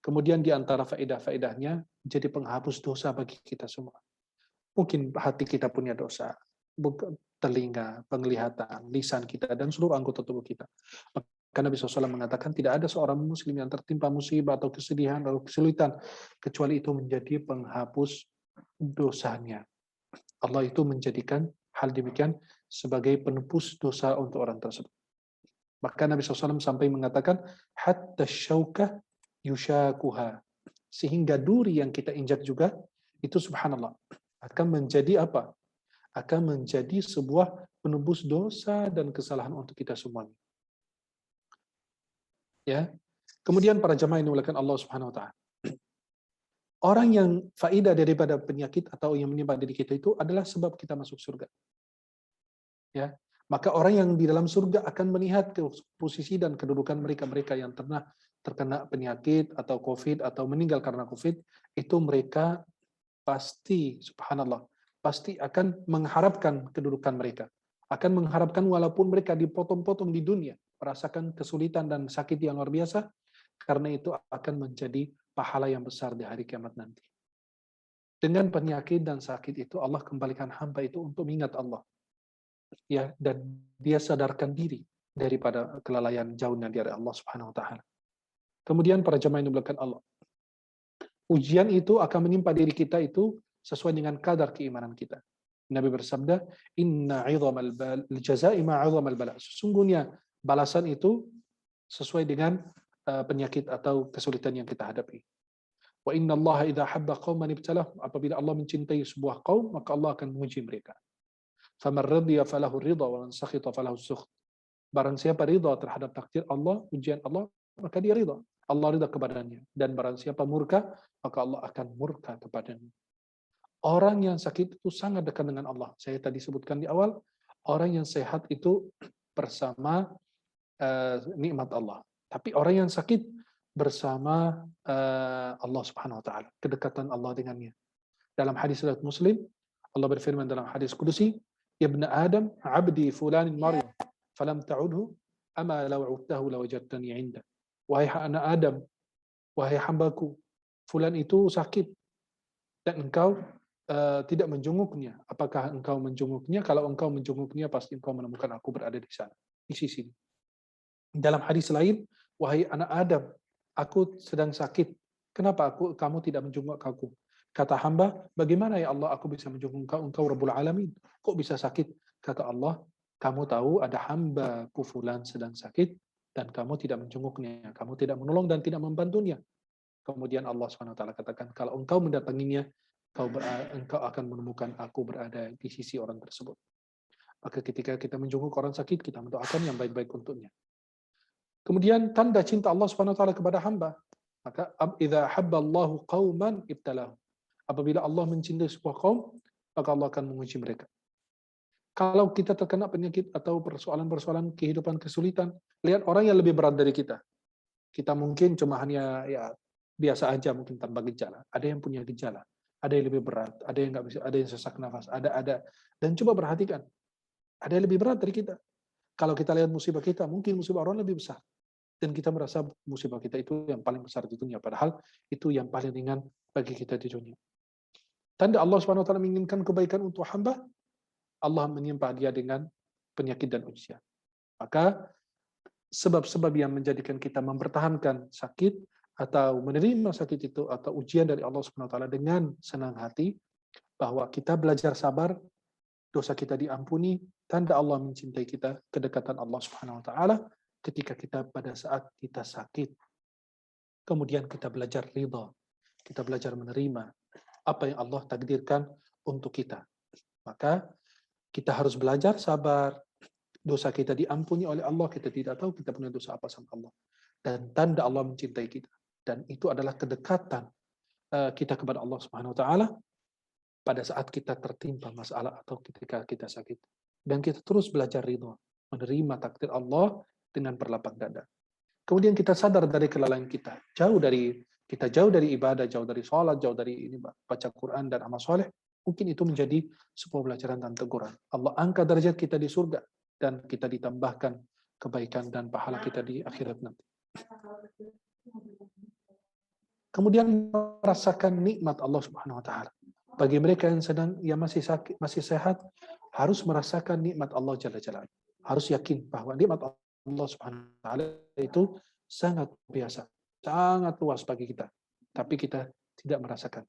Kemudian di antara faedah-faedahnya jadi penghapus dosa bagi kita semua. Mungkin hati kita punya dosa, telinga, penglihatan, lisan kita, dan seluruh anggota tubuh kita. Maka Nabi SAW mengatakan tidak ada seorang muslim yang tertimpa musibah atau kesedihan atau kesulitan kecuali itu menjadi penghapus dosanya. Allah itu menjadikan hal demikian sebagai penebus dosa untuk orang tersebut. Maka Nabi SAW sampai mengatakan hatta syaukah yushakuha, sehingga duri yang kita injak juga itu subhanallah akan menjadi apa? Akan menjadi sebuah penebus dosa dan kesalahan untuk kita semuanya. Ya. Kemudian para jamaah yang dimuliakan Allah Subhanahu wa taala. Orang yang faedah daripada penyakit atau yang menimpa diri kita itu adalah sebab kita masuk surga. Ya. Maka orang yang di dalam surga akan melihat ke posisi dan kedudukan mereka-mereka yang terkena penyakit atau COVID atau meninggal karena COVID, itu mereka pasti, subhanallah, pasti akan mengharapkan kedudukan mereka. Akan mengharapkan walaupun mereka dipotong-potong di dunia, merasakan kesulitan dan sakit yang luar biasa, karena itu akan menjadi pahala yang besar di hari kiamat nanti. Dengan penyakit dan sakit itu, Allah kembalikan hamba itu untuk mengingat Allah. Ya, dan dia sadarkan diri daripada kelalaian jauhnya dari Allah Subhanahu wa taala. Kemudian para jemaah yang dimuliakan Allah, ujian itu akan menimpa diri kita itu sesuai dengan kadar keimanan kita. Nabi bersabda, "Inna 'idhamal jazaa'i ma 'idhamal bala." Sesungguhnya balasan itu sesuai dengan penyakit atau kesulitan yang kita hadapi. Wa inna Allah idza habba qauman ibtalah. Apabila Allah mencintai sebuah kaum, maka Allah akan menguji mereka. Faman radiya falahu ridha wa man sakhita falahu sukht. Barang siapa ridha terhadap takdir Allah, ujian Allah, maka dia ridha. Allah ridha kepadanya. Dan barang siapa murka, maka Allah akan murka kepadanya. Orang yang sakit itu sangat dekat dengan Allah. Saya tadi sebutkan di awal, orang yang sehat itu bersama nikmat Allah. Tapi orang yang sakit bersama Allah Subhanahu wa taala, kedekatan Allah dengannya. Dalam hadis riwayat Muslim, Allah berfirman dalam hadis kudusi, "Ya ibn Adam, 'abdi fulanin marid, falam ta'udhu, ama law 'udtahu lawajadtani 'inda." Wahai anak Adam, wahai hambaku, fulan itu sakit dan engkau tidak menjenguknya. Apakah engkau menjenguknya? Kalau engkau menjenguknya, pasti engkau menemukan aku berada di sana, di sisi. Dalam hadis lain, wahai anak Adam, aku sedang sakit. Kenapa kamu tidak menjenguk aku? Kata hamba, bagaimana ya Allah aku bisa menjenguk engkau Rabbul Alamin? Kok bisa sakit? Kata Allah, kamu tahu ada hambaku fulan sedang sakit, dan kamu tidak menjenguknya, kamu tidak menolong dan tidak membantunya. Kemudian Allah SWT katakan, kalau engkau mendatanginya, engkau akan menemukan aku berada di sisi orang tersebut. Maka ketika kita menjenguk orang sakit, kita mendoakan yang baik-baik untuknya. Kemudian tanda cinta Allah SWT kepada hamba. Maka idza habballahu qauman ibtalahu. Apabila Allah mencintai sebuah kaum, maka Allah akan menguji mereka. Kalau kita terkena penyakit atau persoalan-persoalan kehidupan kesulitan, lihat orang yang lebih berat dari kita. Kita mungkin cuma hanya ya biasa aja, mungkin tanpa gejala. Ada yang punya gejala, ada yang lebih berat, ada yang nggak bisa, ada yang sesak nafas, ada. Dan coba perhatikan, ada yang lebih berat dari kita. Kalau kita lihat musibah kita, mungkin musibah orang lebih besar. Dan kita merasa musibah kita itu yang paling besar di dunia. Padahal itu yang paling ringan bagi kita di dunia. Tanda Allah SWT menginginkan kebaikan untuk hamba, Allah menimpa dia dengan penyakit dan ujian. Maka sebab-sebab yang menjadikan kita mempertahankan sakit atau menerima sakit itu atau ujian dari Allah SWT dengan senang hati, bahwa kita belajar sabar, dosa kita diampuni, tanda Allah mencintai kita, kedekatan Allah SWT ketika kita pada saat kita sakit. Kemudian kita belajar ridha, kita belajar menerima apa yang Allah takdirkan untuk kita. Maka kita harus belajar sabar, dosa kita diampuni oleh Allah, kita tidak tahu kita punya dosa apa sama Allah. Dan tanda Allah mencintai kita. Dan itu adalah kedekatan kita kepada Allah Subhanahu wa taala pada saat kita tertimpa masalah atau ketika kita sakit. Dan kita terus belajar ridha, menerima takdir Allah dengan berlapang dada. Kemudian kita sadar dari kelalaian kita, jauh dari ibadah, jauh dari sholat, jauh dari ini baca Quran dan amal soleh. Mungkin itu menjadi sebuah pelajaran dan teguran. Allah angkat derajat kita di surga dan kita ditambahkan kebaikan dan pahala kita di akhirat nanti. Kemudian merasakan nikmat Allah Subhanahu wa taala. Bagi mereka yang masih sakit, masih sehat, harus merasakan nikmat Allah Jalla Jalla. Harus yakin bahwa nikmat Allah Subhanahu wa taala itu sangat biasa, sangat luas bagi kita. Tapi kita tidak merasakan.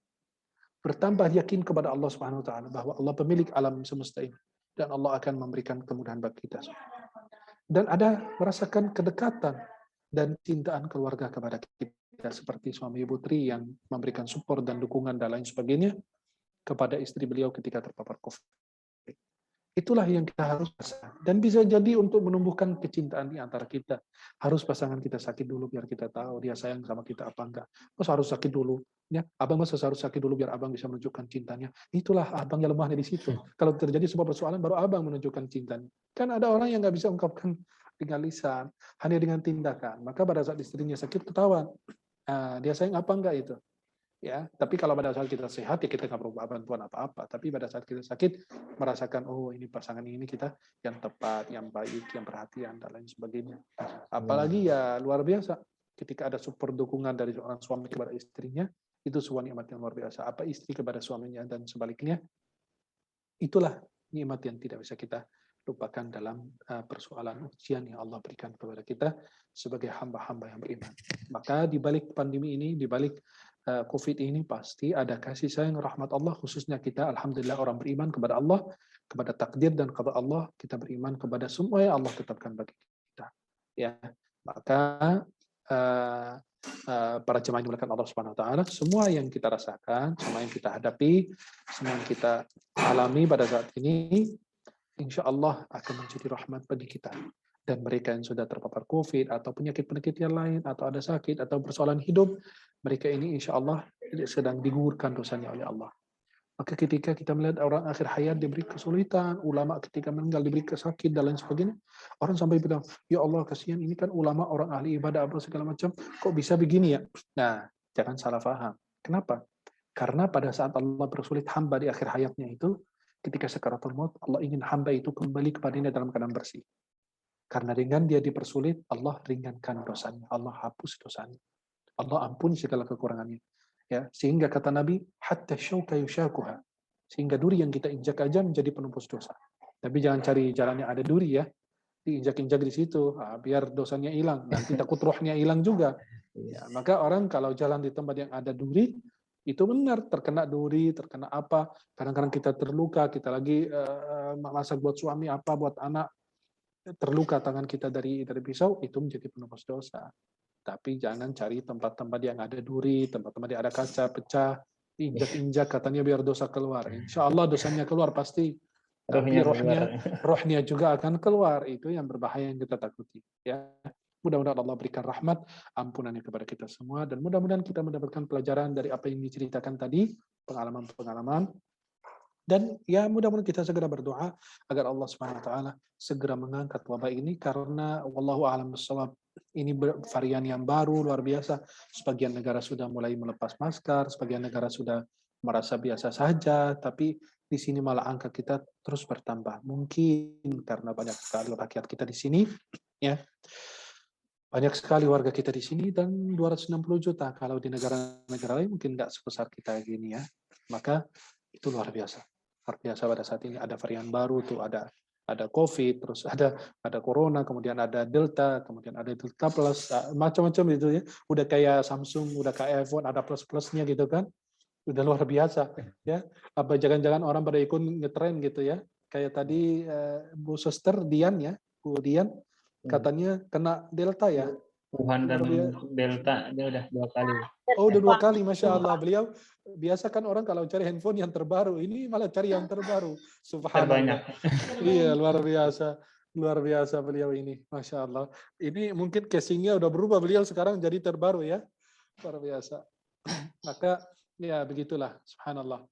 Bertambah yakin kepada Allah Subhanahu wa taala bahwa Allah pemilik alam semesta ini dan Allah akan memberikan kemudahan bagi kita. Dan ada merasakan kedekatan dan cintaan keluarga kepada kita seperti suami Ibu Tri yang memberikan support dan dukungan dan lain sebagainya kepada istri beliau ketika terpapar COVID. Itulah yang kita harus rasakan. Dan bisa jadi untuk menumbuhkan kecintaan di antara kita. Harus pasangan kita sakit dulu biar kita tahu dia sayang sama kita apa enggak. Masa harus sakit dulu? Ya, abang masa harus sakit dulu biar abang bisa menunjukkan cintanya. Itulah abang yang lemahnya di situ. Kalau terjadi sebuah persoalan baru abang menunjukkan cintanya. Kan ada orang yang nggak bisa ungkapkan dengan lisan, hanya dengan tindakan. Maka pada saat istrinya sakit ketahuan. Dia sayang apa enggak itu. Ya, tapi kalau pada saat kita sehat ya kita nggak perlu bantuan apa-apa. Tapi pada saat kita sakit merasakan oh ini pasangan ini kita yang tepat, yang baik, yang perhatian dan lain sebagainya. Apalagi ya luar biasa ketika ada support dukungan dari seorang suami kepada istrinya, itu sebuah nikmat yang luar biasa. Apa istri kepada suaminya dan sebaliknya, itulah nikmat yang tidak bisa kita lupakan dalam persoalan ujian yang Allah berikan kepada kita sebagai hamba-hamba yang beriman. Maka di balik pandemi ini, di balik COVID ini pasti ada kasih sayang rahmat Allah, khususnya kita alhamdulillah orang beriman kepada Allah, kepada takdir dan kepada Allah, kita beriman kepada semua yang Allah tetapkan bagi kita. Ya, maka para jemaah yang dimuliakan Allah Subhanahu wa taala, semua yang kita rasakan, semua yang kita hadapi, semua yang kita alami pada saat ini, insya Allah akan menjadi rahmat bagi kita. Dan mereka yang sudah terpapar COVID atau penyakit-penyakit yang lain atau ada sakit atau persoalan hidup, mereka ini insya Allah sedang digugurkan dosanya oleh Allah. Maka ketika kita melihat orang akhir hayat diberi kesulitan, ulama ketika meninggal diberi sakit dan lain sebagainya, orang sampai bilang, ya Allah kasihan ini kan ulama orang ahli ibadah apa segala macam, kok bisa begini ya? Nah, jangan salah paham. Kenapa? Karena pada saat Allah bersulit hamba di akhir hayatnya itu, ketika sakaratul maut, Allah ingin hamba itu kembali kepadanya dalam keadaan bersih. Karena dengan dia dipersulit, Allah ringankan dosanya, Allah hapus dosanya, Allah ampuni segala kekurangannya. Ya, sehingga kata Nabi, hatta syauka yushakuha, sehingga duri yang kita injak aja menjadi penembus dosa. Tapi jangan cari jalan yang ada duri ya. diinjak-injak di situ, biar dosanya hilang. Nanti takut rohnya hilang juga. Ya, maka orang kalau jalan di tempat yang ada duri, itu benar terkena duri, terkena apa. Kadang-kadang kita terluka, kita lagi masak buat suami apa, buat anak, terluka tangan kita dari pisau, itu menjadi penebus dosa. Tapi jangan cari tempat-tempat yang ada duri, tempat-tempat yang ada kaca pecah, injak-injak katanya biar dosa keluar. Insya Allah dosanya keluar pasti. Tapi rohnya juga akan keluar. Itu yang berbahaya yang kita takuti. Ya, mudah-mudahan Allah berikan rahmat, ampunannya kepada kita semua, dan mudah-mudahan kita mendapatkan pelajaran dari apa yang diceritakan tadi, pengalaman-pengalaman. Dan ya mudah-mudahan kita segera berdoa agar Allah Subhanahu wa taala segera mengangkat wabah ini, karena wallahu a'lam bishawab, ini varian yang baru luar biasa. Sebagian negara sudah mulai melepas masker, sebagian negara sudah merasa biasa saja, tapi di sini malah angka kita terus bertambah. Mungkin karena banyak sekali rakyat kita di sini, ya. Banyak sekali warga kita di sini, dan 260 juta. Kalau di negara-negara lain mungkin nggak sebesar kita gini ya. Maka itu luar biasa. Luar biasa pada saat ini ada varian baru tuh, ada COVID, terus ada corona, kemudian ada delta, kemudian ada delta plus, macam-macam itu ya. Udah kayak Samsung, udah kayak iPhone, ada plus-plusnya gitu kan. Udah luar biasa ya. Apa jangan-jangan orang pada ikut ngetren gitu ya. Kayak tadi Bu Suster Dian ya, Bu Dian katanya kena delta ya. Wuhan dan delta dia udah 2 kali. Oh, udah 2 kali, Masya Allah. Beliau biasa kan orang kalau cari handphone yang terbaru, ini malah cari yang terbaru. Subhanallah. Iya, luar biasa beliau ini, Masya Allah. Ini mungkin casingnya udah berubah, beliau sekarang jadi terbaru ya, luar biasa. Maka ya begitulah, subhanallah.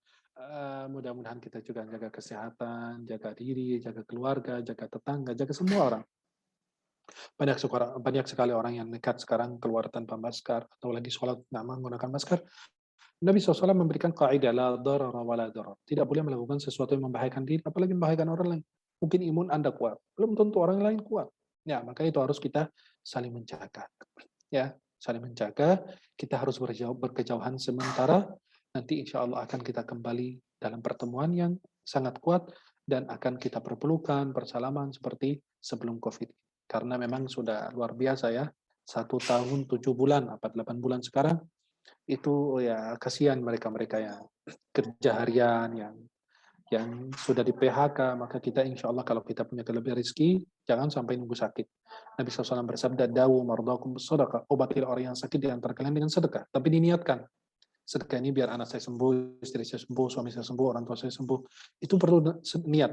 Mudah-mudahan kita juga jaga kesehatan, jaga diri, jaga keluarga, jaga tetangga, jaga semua orang. Banyak sekali orang yang nekat sekarang keluar tanpa masker, atau lagi sholat nggak menggunakan masker. Nabi SAW memberikan kaidah la darara wa la darar. Tidak boleh melakukan sesuatu yang membahayakan diri, apalagi membahayakan orang lain. Mungkin imun Anda kuat, belum tentu orang lain kuat. Ya, maka itu harus kita saling menjaga. Ya, saling menjaga. Kita harus berkejauhan sementara. Nanti insya Allah akan kita kembali dalam pertemuan yang sangat kuat, dan akan kita berpelukan, bersalaman seperti sebelum COVID. Karena memang sudah luar biasa ya, 1 tahun 7 bulan, 8 bulan sekarang, itu ya kasihan mereka-mereka yang kerja harian, yang sudah di PHK. Maka kita insya Allah kalau kita punya kelebihan rezeki, jangan sampai nunggu sakit. Nabi SAW bersabda, dawu mardakum bisadaqah, obatilah orang yang sakit di antara kalian dengan sedekah. Tapi diniatkan, sedekah ini biar anak saya sembuh, istri saya sembuh, suami saya sembuh, orang tua saya sembuh. Itu perlu niat.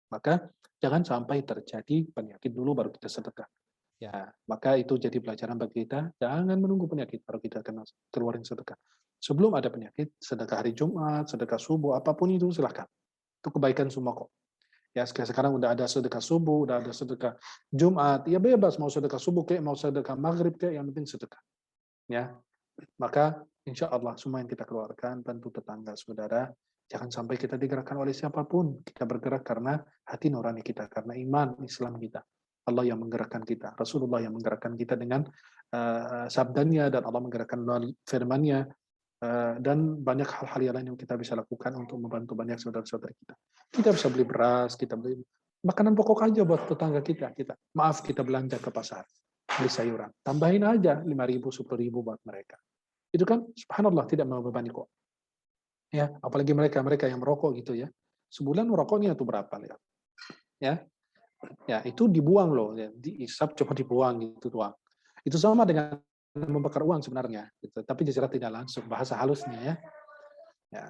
Maka jangan sampai terjadi penyakit dulu baru kita sedekah. Ya, maka itu jadi pelajaran bagi kita. Jangan menunggu penyakit baru kita kena keluarin sedekah. Sebelum ada penyakit, sedekah hari Jumat, sedekah subuh, apapun itu silahkan. Itu kebaikan semua kok. Ya, sekarang udah ada sedekah subuh, udah ada sedekah Jumat. Ya bebas mau sedekah subuh kayak mau sedekah maghrib kayak, yang penting sedekah. Ya, maka insya Allah semua yang kita keluarkan, bantu tetangga, saudara. Jangan sampai kita digerakkan oleh siapapun. Kita bergerak karena hati nurani kita, karena iman Islam kita. Allah yang menggerakkan kita, Rasulullah yang menggerakkan kita dengan sabdanya, dan Allah menggerakkan firman-Nya, dan banyak hal-hal yang lain yang kita bisa lakukan untuk membantu banyak saudara-saudara kita. Kita bisa beli beras, kita beli makanan pokok aja buat tetangga kita. Maaf, kita belanja ke pasar, beli sayuran, tambahin aja 5.000, 10.000 buat mereka. Itu kan subhanallah tidak membebani kok. Ya, apalagi mereka yang merokok gitu ya. Sebulan merokoknya tuh berapa lihat. Ya, itu dibuang loh, ya. Diisap cuma dibuang gitu doang. Itu sama dengan membakar uang sebenarnya, gitu. Tapi secara tidak langsung, bahasa halusnya ya. Ya,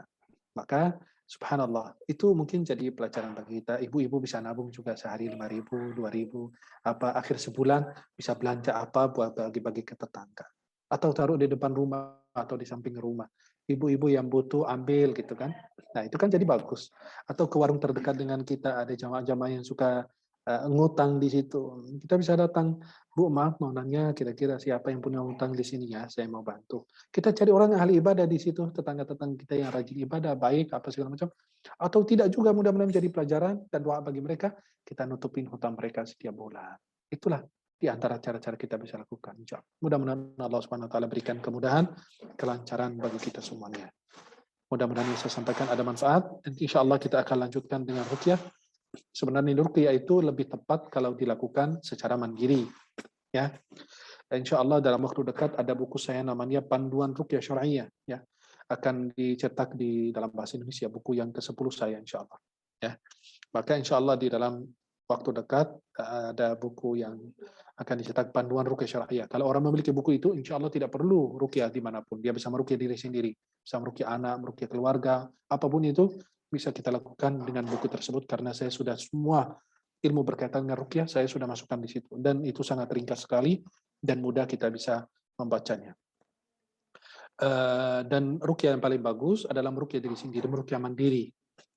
maka subhanallah, itu mungkin jadi pelajaran bagi kita. Ibu-ibu bisa nabung juga sehari 5.000, 2.000, apa akhir sebulan bisa belanja apa buat bagi-bagi ke tetangga. Atau taruh di depan rumah atau di samping rumah. Ibu-ibu yang butuh ambil gitu kan. Nah, itu kan jadi bagus. Atau ke warung terdekat dengan kita, ada jamaah-jamaah yang suka ngutang di situ. Kita bisa datang, Bu, maaf mau nanya kira-kira siapa yang punya utang di sini ya, saya mau bantu. Kita cari orang yang ahli ibadah di situ, tetangga-tetangga kita yang rajin ibadah, baik apa segala macam. Atau tidak juga, mudah-mudahan menjadi pelajaran dan doa bagi mereka, kita nutupin hutang mereka setiap bulan. Itulah di antara cara-cara kita bisa lakukan. Mudah-mudahan Allah Subhanahu wa taala berikan kemudahan, kelancaran bagi kita semuanya. Mudah-mudahan yang saya sampaikan ada manfaat, dan insya Allah kita akan lanjutkan dengan ruqyah Sebenarnya ruqyah itu lebih tepat kalau dilakukan secara mandiri. Ya, insya Allah dalam waktu dekat ada buku saya namanya Panduan Ruqyah Syar'iyyah. Ya, akan dicetak di dalam bahasa Indonesia, buku yang ke-10 saya insya Allah. Ya, maka insya Allah di dalam waktu dekat ada buku yang akan dicetak Panduan Ruqyah Syar'iyyah. Kalau orang memiliki buku itu, insya Allah tidak perlu ruqyah dimanapun. Dia bisa meruqyah diri sendiri, bisa meruqyah anak, meruqyah keluarga, apapun itu bisa kita lakukan dengan buku tersebut, karena saya sudah semua ilmu berkaitan dengan ruqyah saya sudah masukkan di situ, dan itu sangat ringkas sekali dan mudah kita bisa membacanya. Dan ruqyah yang paling bagus adalah meruqyah diri sendiri, meruqyah mandiri.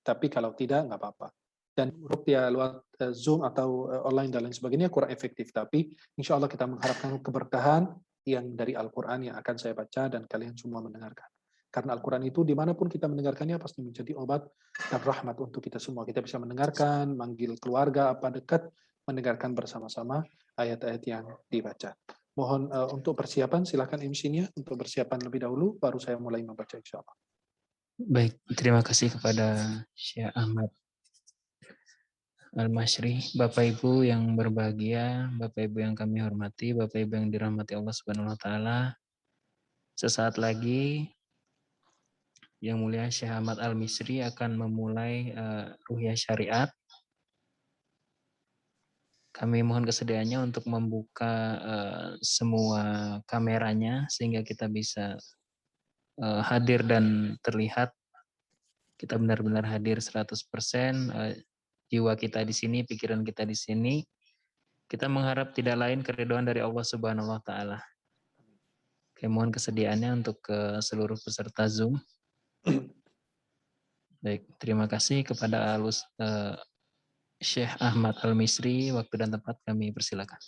Tapi kalau tidak, nggak apa-apa. Dan ruqyah lewat Zoom atau online dan lain sebagainya kurang efektif. Tapi insya Allah kita mengharapkan keberkahan yang dari Al-Quran yang akan saya baca dan kalian semua mendengarkan. Karena Al-Quran itu dimanapun kita mendengarkannya pasti menjadi obat dan rahmat untuk kita semua. Kita bisa mendengarkan, manggil keluarga apa dekat, mendengarkan bersama-sama ayat-ayat yang dibaca. Mohon untuk persiapan, silakan MC-nya untuk persiapan lebih dahulu, baru saya mulai membaca insya Allah. Baik, terima kasih kepada Syekh Ahmad Al-Masyri. Bapak Ibu yang berbahagia, Bapak Ibu yang kami hormati, Bapak Ibu yang dirahmati Allah Subhanahu wa taala. Sesaat lagi Yang Mulia Syekh Ahmad Al-Misri akan memulai Ruqyah Syariat. Kami mohon kesediaannya untuk membuka semua kameranya sehingga kita bisa hadir dan terlihat. Kita benar-benar hadir 100%, jiwa kita di sini, pikiran kita di sini. Kita mengharap tidak lain keridhaan dari Allah Subhanahu wa taala. Oke, mohon kesediaannya untuk ke seluruh peserta Zoom. Baik, terima kasih kepada Syekh Ahmad Al-Misri. Waktu dan tempat kami persilakan.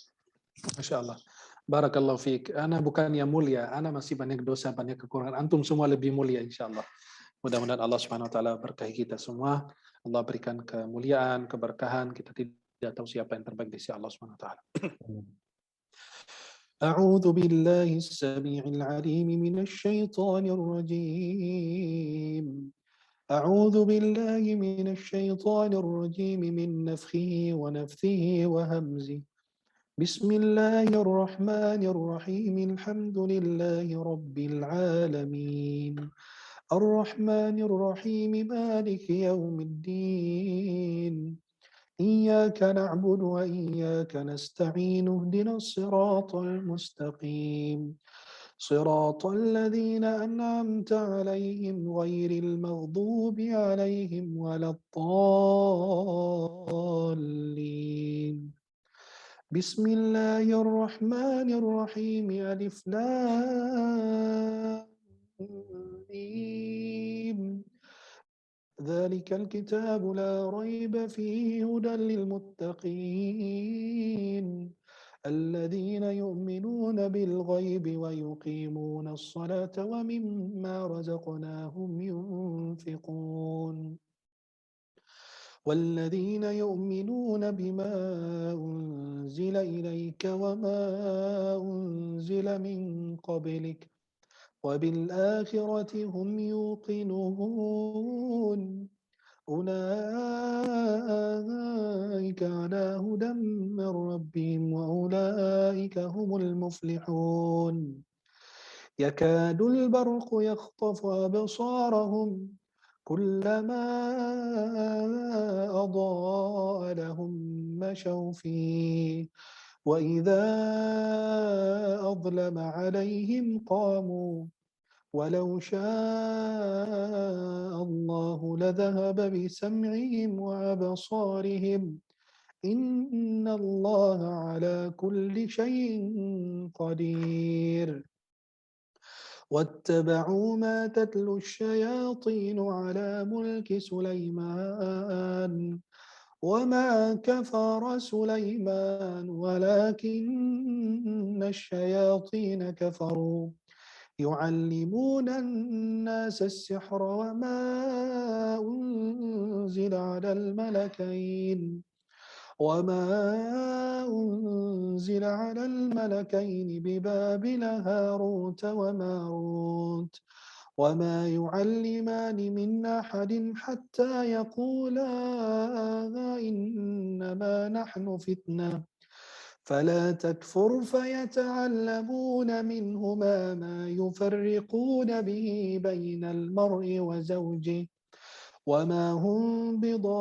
Masya Allah. Barakallahu fiik. Ana bukan yang mulia, ana masih banyak dosa, banyak kekurangan. Antum semua lebih mulia insya Allah. Mudah-mudahan Allah Subhanahu wa taala berkahi kita semua. Allah berikan kemuliaan, keberkahan. Kita tidak tahu siapa yang terbaik di sisi Allah Subhanahu wa taala. أعوذ بالله السميع العليم من الشيطان الرجيم أعوذ بالله من الشيطان الرجيم من نفخه ونفثه وهمزه بسم الله الرحمن الرحيم الحمد لله رب العالمين الرحمن الرحيم مالك يوم الدين إياك نعبد وإياك نستعين اهدنا الصراط المستقيم صراط الذين أنعمت عليهم غير المغضوب عليهم ولا الضالين بسم الله الرحمن الرحيم ألف لام ميم ذلك الكتاب لا ريب فيه هدى للمتقين الذين يؤمنون بالغيب ويقيمون الصلاة ومما رزقناهم ينفقون والذين يؤمنون بما أنزل إليك وما أنزل من قبلك وبالآخرة هم يوقنون أولئك على هدى من ربهم وأولئك هم المفلحون يكاد البرق يخطف أبصارهم كلما أضاء لهم مشوا فيه وإذا أظلم عليهم قاموا ولو شاء الله لذهب بسمعهم وأبصارهم إن الله على كل شيء قدير واتبعوا ما تتلو الشياطين على ملك سليمان وما كفر سليمان ولكن الشياطين كفروا يعلمون الناس السحر وما أنزل على الملكين ببابل هاروت وماروت وما يعلمان من أحد حتى يقولا إنما نحن فتنة فلا تكفر فيتعلمون منهما ما يفرقون به بين المرء وزوجه وما هم بضارين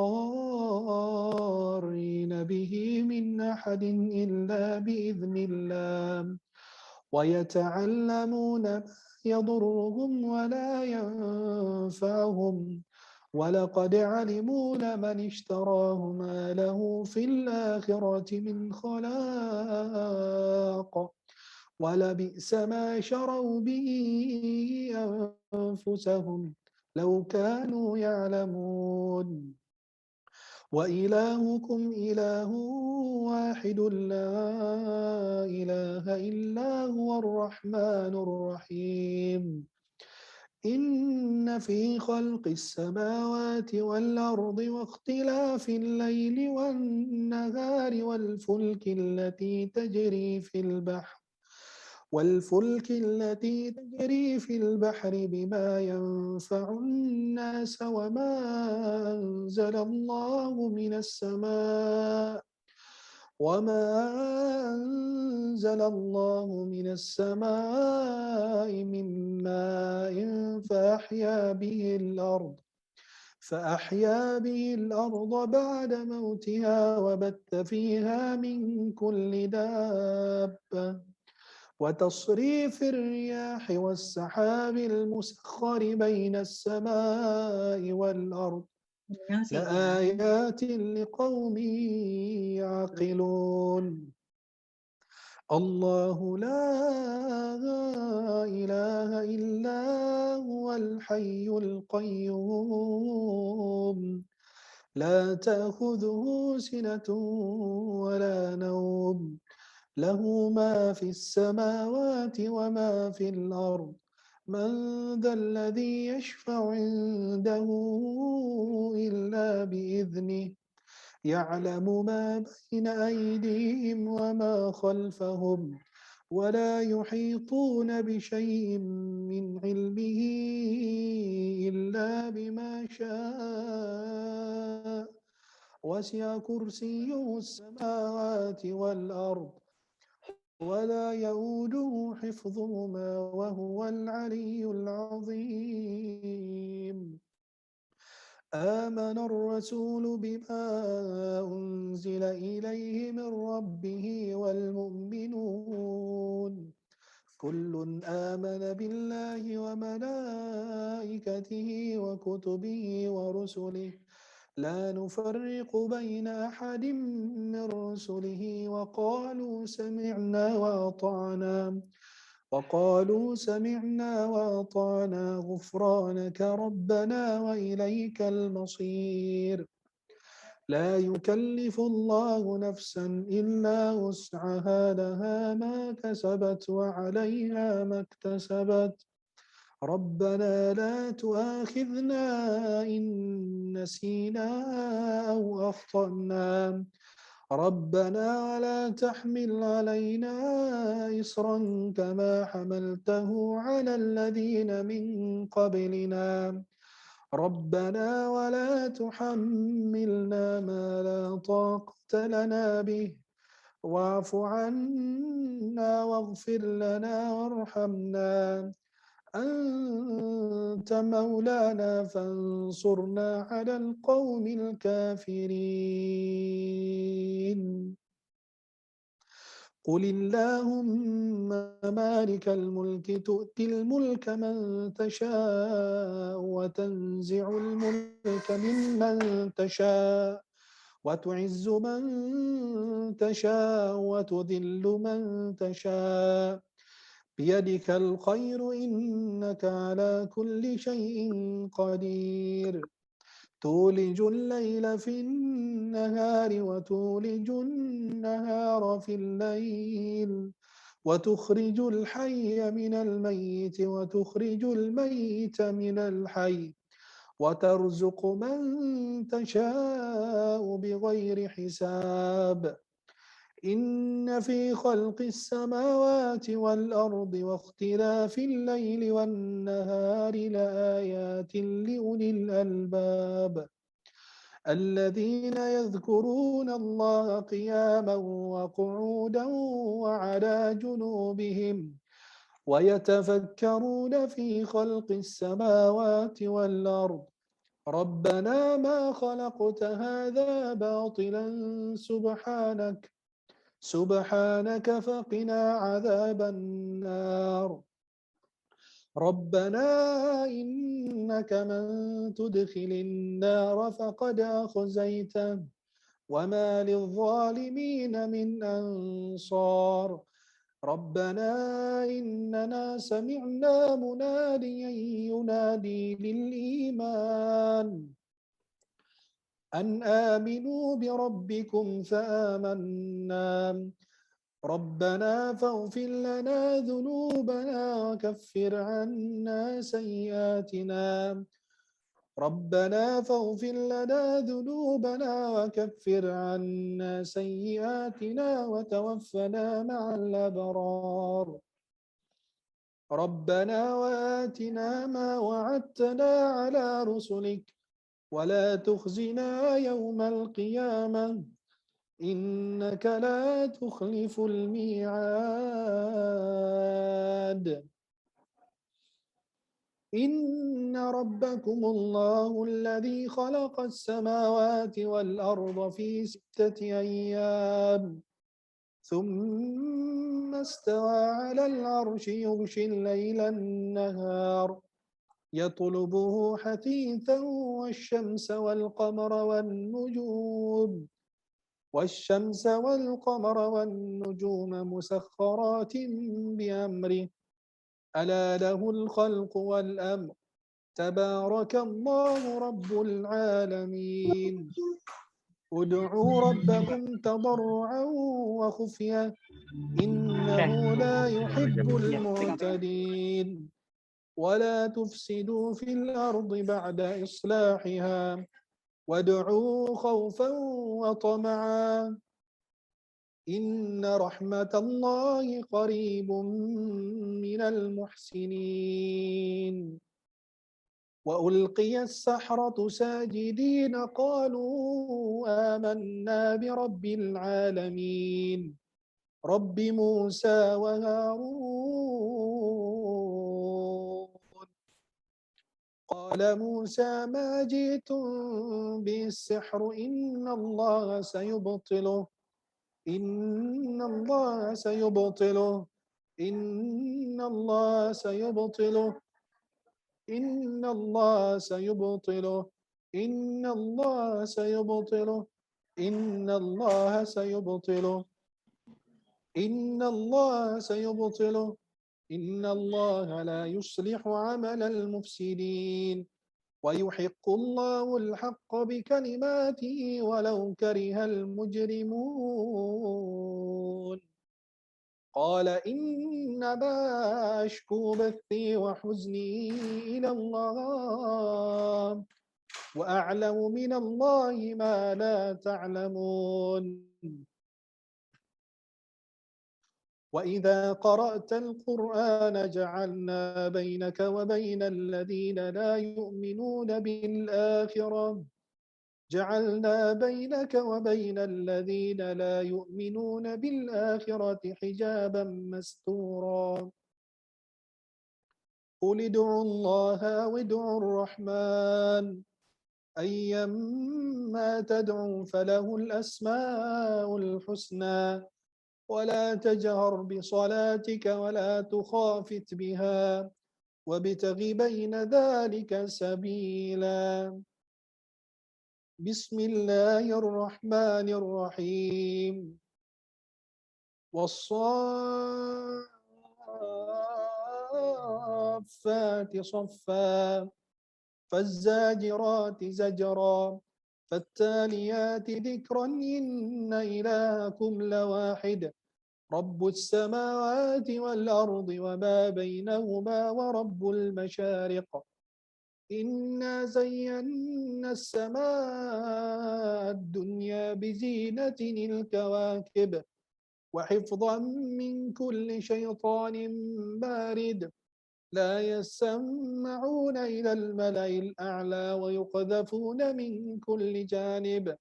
به من أحد إلا بإذن الله ويتعلمون ما يضرهم ولا ينفعهم ولقد علموا لمن اشتراه ما له في الآخرة من خلاق ولبئس ما شروا به أنفسهم لو كانوا يعلمون وإلهكم إله واحد لا إله إلا هو الرحمن الرحيم إن في خلق السماوات والأرض واختلاف الليل والنهار والفلك التي تجري في البحر بما ينفع الناس وما أنزل الله من السماء من ماء فأحيا به الأرض بعد موتها وبث فيها من كل دابة وتصريف الرياح والسحاب المسخر بين السماء والأرض لآيات لقوم يعقلون الله لا إله إلا هو الحي القيوم لا تأخذه سنة ولا نوم له ما في السماوات وما في الأرض من ذا الذي يشفع عنده إلا بإذنه يعلم ما بين أيديهم وما خلفهم ولا يحيطون بشيء من علمه إلا بما شاء وسع كرسيه السماوات والأرض ولا يؤوده حفظهما وهو العلي العظيم آمن الرسول بما أنزل إليه من ربه والمؤمنون كل آمن بالله وملائكته وكتبه ورسله لا نفرق بين أحد من رسله وقالوا سمعنا وأطعنا غفرانك ربنا وإليك المصير لا يكلف الله نفسا إلا وسعها لها ما كسبت وعليها ما اكتسبت ربنا لا تؤاخذنا إن نسينا أو أخطأنا ربنا ولا تحمل علينا إصرا كما حملته على الذين من قبلنا ربنا ولا تحملنا ما لا طاقة لنا به واعف عنا واغفر لنا وارحمنا أنت مولانا فانصرنا على القوم الكافرين قل اللهم مالك الملك تؤتي الملك من تشاء وتنزع الملك ممن تشاء وتعز من تشاء وتذل من تشاء بيدك الخير إنك على كل شيء قدير تولج الليل في النهار وتولج النهار في الليل وتخرج الحي من الميت وتخرج الميت من الحي وترزق من تشاء بغير حساب إن في خلق السماوات والأرض واختلاف الليل والنهار لآيات لأولي الألباب الذين يذكرون الله قياما وقعودا وعلى جنوبهم ويتفكرون في خلق السماوات والأرض ربنا ما خلقت هذا باطلا سبحانك فقنا عذاب النار ربنا إنك من تدخل النار فقد أخزيته وما للظالمين من أنصار ربنا إننا سمعنا مناديا ينادي للإيمان أن آمنوا بربكم فآمنا ربنا فاغفر لنا ذنوبنا وكفر عنا سيئاتنا ربنا فاغفر لنا ذنوبنا وكفر عنا سيئاتنا وتوفنا مع الأبرار ربنا وآتنا ما وعدتنا على رسلك ولا تخزنا يوم القيامة إنك لا تخلف الميعاد إن ربكم الله الذي خلق السماوات والأرض في 6 أيام ثم استوى على العرش يغشي الليل النهار يطلبه حثيثا والشمس والقمر والنجوم مسخرات بأمره ألا له الخلق والأمر تبارك الله رب العالمين ادعوا ربكم تضرعا وخفية إنه لا يحب المعتدين ولا تفسدوا في الأرض بعد إصلاحها وادعوا خوفا وطمعا إن رحمة الله قريب من المحسنين وألقي السحرة ساجدين قالوا آمنا برب العالمين رب موسى وهارون قال موسى ما جئتم به السحر إن الله سيبطله إن الله سيبطله إن الله سيبطله إن الله سيبطله إن الله سيبطله إن الله سيبطله إن الله سيبطله إن الله لا يصلح عمل المفسدين ويحق الله الحق بكلماته ولو كره المجرمون قال إنما أشكو بثي وحزني إلى الله وأعلم من الله ما لا تعلمون وإذا قرأت القرآن جعلنا بينك وبين الذين لا يؤمنون بالآخرة حجابا مستورا قل ادعوا الله وادعوا الرحمن أيما تدعوا فله الأسماء الحسنى ولا تجهر بصلاتك ولا تخافت بها وابتغ بين ذلك سبيلا بسم الله الرحمن الرحيم والصافات صفا فالزاجرات زجرا فالتاليات ذكرا إن إلهكم لواحد رب السماوات والأرض وما بينهما ورب المشارق إنا زينا السماء الدنيا بزينة الكواكب وحفظا من كل شيطان مارد لا يسمعون إلى الملأ الأعلى ويقذفون من كل جانب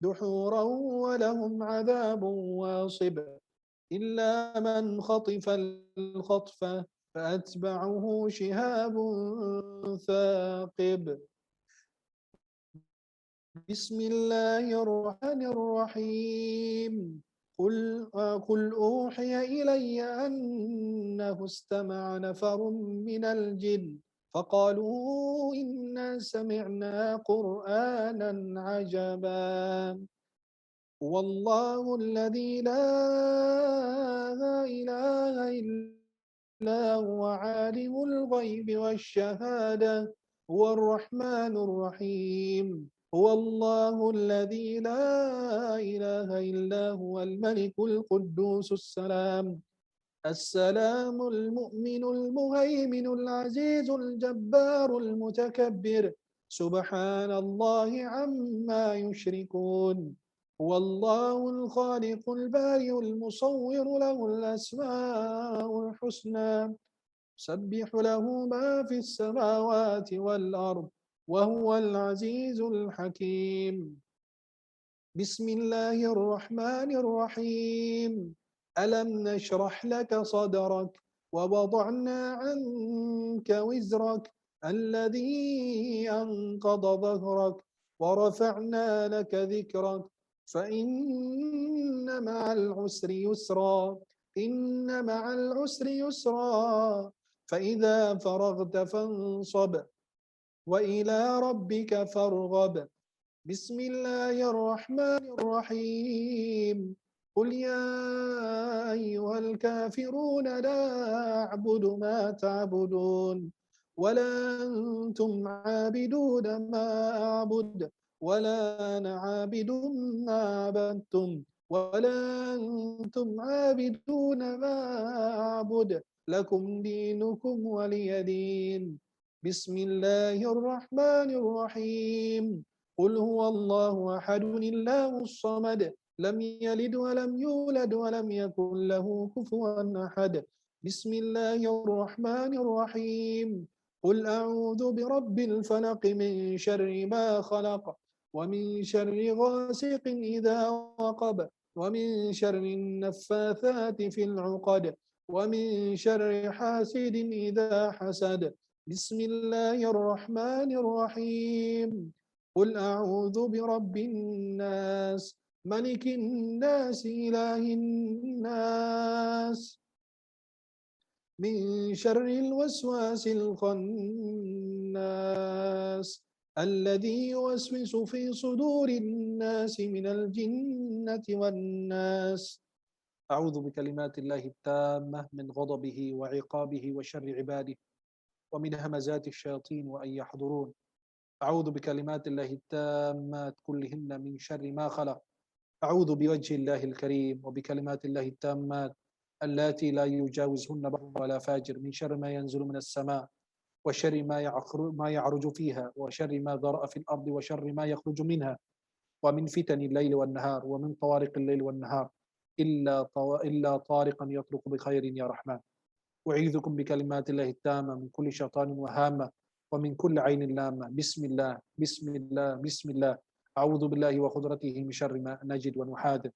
دحورا ولهم عذاب واصب إلا من خطف الخطفة فأتبعه شهاب ثاقب. بسم الله الرحمن الرحيم. قل أوحي إلي أنه استمع نفر من الجن فقالوا إنا سمعنا قرآنا عجبا والله الذي لا إله إلا هو عالم الغيب والشهادة هو الرحمن الرحيم هو الله الذي لا إله إلا هو الملك القدوس السلام المؤمن المهيمن العزيز الجبار المتكبر سبحان الله عما يشركون هو الله الخالق البارئ المصور له الأسماء الحسنى يسبح له ما في السماوات والأرض وهو العزيز الحكيم. بسم الله الرحمن الرحيم. ألم نشرح لك صدرك ووضعنا عنك وزرك الذي أنقض ظهرك ورفعنا لك ذكرك فإن مع العسر يسرا إن مع العسر يسرا فإذا فرغت فانصب وإلى ربك فارغب. بسم الله الرحمن الرحيم. قل يا أيها الكافرون لا أعبد ما تعبدون ولا أنتم عابدون ما أعبد ولا أنا عابد ما عبدتم ولا أنتم عابدون ما أعبد لكم دينكم ولي دين. بسم الله الرحمن الرحيم. قل هو الله أحد الله الصمد لم يلد ولم يولد ولم يكن له كفوا أحد. بسم الله الرحمن الرحيم. قل أعوذ برب الفلق من شر ما خلق ومن شر غاسق إذا وقب ومن شر النفاثات في العقد ومن شر حاسد إذا حسد. بسم الله الرحمن الرحيم. قل أعوذ برب الناس ملك الناس إله الناس من شر الوسواس الخناس الذي يوسوس في صدور الناس من الجنة والناس. أعوذ بكلمات الله التامة من غضبه وعقابه وشر عباده ومن همزات الشياطين وأن يحضرون. أعوذ بكلمات الله التامات كلهن من شر ما خلق. أعوذ بوجه الله الكريم وبكلمات الله التامات اللاتي لا يجاوزهن بر ولا فاجر من شر ما ينزل من السماء وشر ما يعرج فيها وشر ما ذرأ في الأرض وشر ما يخرج منها ومن فتن الليل والنهار ومن طوارق الليل والنهار إلا طارقا يطرق بخير يا رحمن. أعيذكم بكلمات الله التامة من كل شيطان وهامة ومن كل عين لامة. بسم الله بسم الله بسم الله. أعوذ بالله وقدرته من شر ما نجد ونحاذر.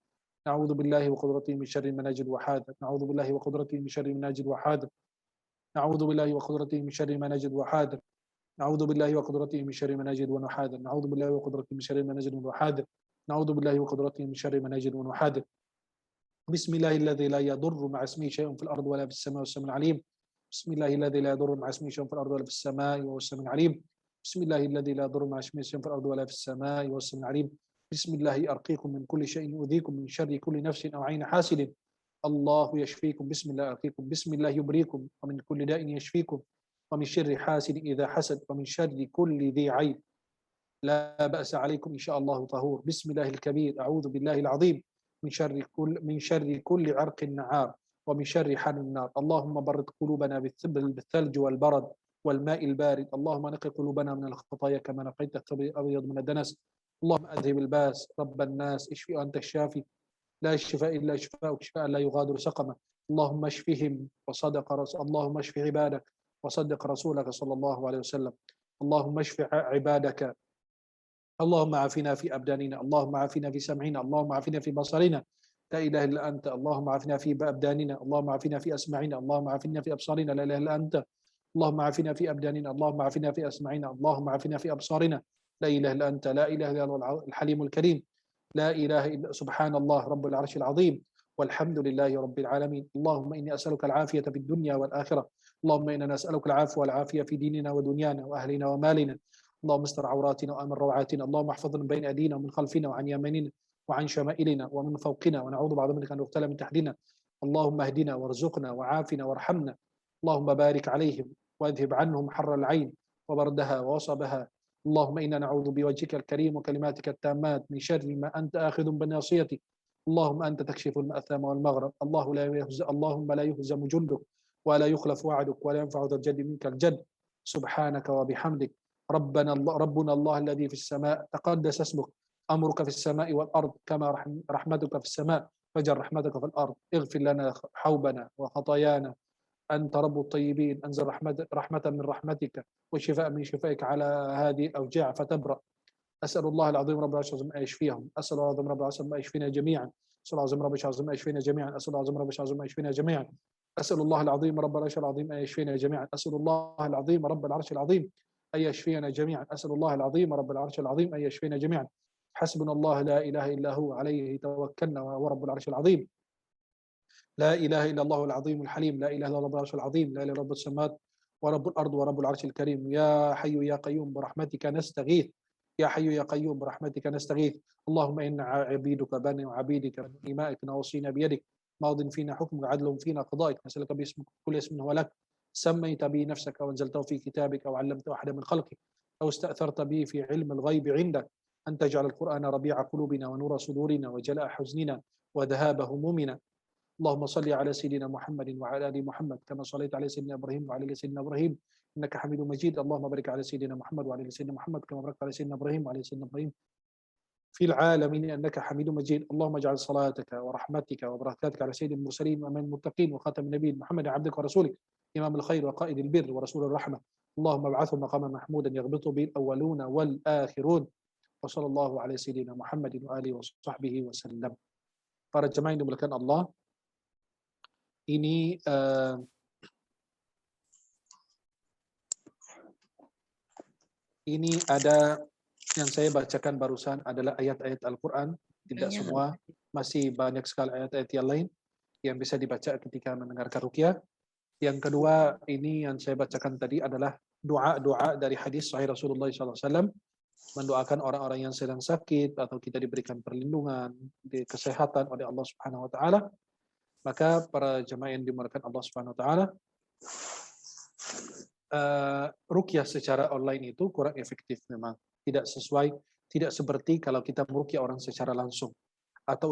نعوذ بالله وقدرته من شر ما نجد وحاذر. نعوذ بالله وقدرته من شر ما نجد وحاذر. نعوذ بالله وقدرته من شر ما نجد وحاذر. نعوذ بالله وقدرته من شر ما نجد ونحاذر. نعوذ بالله وقدرته من شر ما نجد ونحاذر. نعوذ بالله وقدرته من شر ما نجد ونحاذر. بسم الله الذي لا يضر مع اسمه شيء في الأرض ولا في السماء والسميع العليم. بسم الله الذي لا يضر مع اسمه شيء في الأرض ولا في السماء والسميع العليم. بسم الله الذي لا يضر مع اسمه شيء في الأرض ولا في السماء والسميع العليم. بسم الله أرقيكم من كل شيء يؤذيكم من شر كل نفس أو عين حاسد. الله يشفيكم. بسم الله أرقيكم. بسم الله يبريكم ومن كل داء يشفيكم ومن شر حاسد إذا حسد ومن شر كل ذي عين. لا بأس عليكم إن شاء الله طهور. بسم الله الكبير. أعوذ بالله العظيم من شر كل عرق نعار ومن شر حر النار. اللهم برد قلوبنا بالثلج والبرد والماء البارد. اللهم نقي قلوبنا من الخطايا كما نقيت الثوب الأبيض من الدنس. اللهم أذهب الباس رب الناس اشفي أنت الشافي لا شفاء إلا شفاءك شفاء لا يغادر سقما. اللهم اشفهم اللهم اشف عبادك وصدق رسولك صلى الله عليه وسلم. اللهم اشف عبادك. اللهم عافنا في أبداننا، اللهم عافنا في سمعنا، اللهم عافنا في بصرنا، لا إله إلا أنت. اللهم عافنا في أبداننا، اللهم عافنا في أسماعنا، اللهم عافنا في أبصارنا، لا إله إلا أنت. اللهم عافنا في أبداننا، اللهم عافنا في أسماعنا، اللهم عافنا في أبصارنا، لا إله إلا أنت. لا إله إلا الله الحليم الكريم، لا إله إلا سبحان الله رب العرش العظيم، والحمد لله رب العالمين. اللهم إني أسألك العافية في الدنيا والآخرة. اللهم إنا نسألك العفو والعافية في ديننا ودنيانا وأهلنا ومالنا. اللهم استر عوراتنا وآمن روعاتنا. اللهم احفظنا من بين أيدينا ومن خلفنا وعن يميننا وعن شمائلنا ومن فوقنا، ونعوذ بعظمتك أن نغتال من تحتنا. اللهم اهدنا وارزقنا وعافنا وارحمنا. اللهم بارك عليهم واذهب عنهم حر العين وبردها ووصبها. اللهم إنا نعوذ بوجهك الكريم وكلماتك التامات من شر ما أنت آخذ بناصيتي. اللهم أنت تكشف المأثام والمغرب. اللهم لا يهزم جندك ولا يخلف وعدك ولا ينفع ذا الجد منك الجد. سبحانك وبحمدك. ربنا الله الذي في السماء، تقدس اسمك. أمرك في السماء والأرض كما رحمتك في السماء، فجر رحمتك في الأرض. اغفر لنا حوبنا وخطايانا. أنت رب الطيبين، أنزل رحمة من رحمتك وشفاء من شفائك على هذه الأوجاع فتبرأ. أسأل الله العظيم رب العرش العظيم أن يشفيهم. أسأل الله العظيم رب العرش العظيم أن يشفينا جميعا. أسأل الله العظيم رب العرش العظيم أن يشفينا جميعا. أسأل الله العظيم رب العرش العظيم أن يشفينا جميعا. أسأل الله العظيم رب العرش العظيم أن يشفينا جميعا. أسأل الله العظيم رب العرش العظيم أن يشفينا جميعا. أسأل الله العظيم رب العرش العظيم أن يشفينا جميعا. حسبنا الله لا إله إلا هو عليه توكلنا وهو رب العرش العظيم. لا إله إلا الله العظيم الحليم. لا إله إلا الله العرش العظيم. لا إله إلا رب السماوات ورب الأرض ورب العرش الكريم. يا حي يا قيوم برحمتك نستغيث. يا حي يا قيوم برحمتك نستغيث. اللهم إنا عبيدك بني عبيدك من إمائك نواصينا بيدك، ماض فينا حكمك عدل فينا قضائك. نسألك باسمك كل اسم هو لك سميت به نفسك أو أنزلته في كتابك أو علمته أحدا من خلقك أو استأثرت به في علم الغيب عندك أن تجعل القرآن ربيع قلوبنا ونور صدورنا وجلاء حزننا وذهاب همومنا. اللهم صل على سيدنا محمد وعلى ال محمد كما صليت على سيدنا ابراهيم وعلى ال سيدنا ابراهيم انك حميد مجيد. اللهم بارك على سيدنا محمد وعلى ال سيدنا محمد كما باركت على سيدنا ابراهيم وعلى ال سيدنا ابراهيم في العالمين انك حميد مجيد. اللهم اجعل صلاتك ورحمتك وبركاتك على سيد المرسلين وامام المتقين وخاتم النبيين محمد عبدك ورسولك امام الخير وقائد البر ورسول الرحمه. اللهم ابعثه مقاما محمودا يغبط به الاولون والاخرون. وصلى الله على سيدنا محمد واله وصحبه وسلم. Para jemaah yang dimuliakan Allah, ini ada yang saya bacakan barusan adalah ayat-ayat Al-Quran. Tidak semua, masih banyak sekali ayat-ayat yang lain yang bisa dibaca ketika mendengarkan ruqyah. Yang kedua, ini yang saya bacakan tadi adalah doa-doa dari hadis sahih Rasulullah SAW, mendoakan orang-orang yang sedang sakit atau kita diberikan perlindungan, di kesehatan oleh Allah Subhanahu wa taala. Maka para jemaah yang dimuliakan Allah Subhanahu wa taala, ruqyah secara online itu kurang efektif memang. Tidak seperti kalau kita meruqyah orang secara langsung atau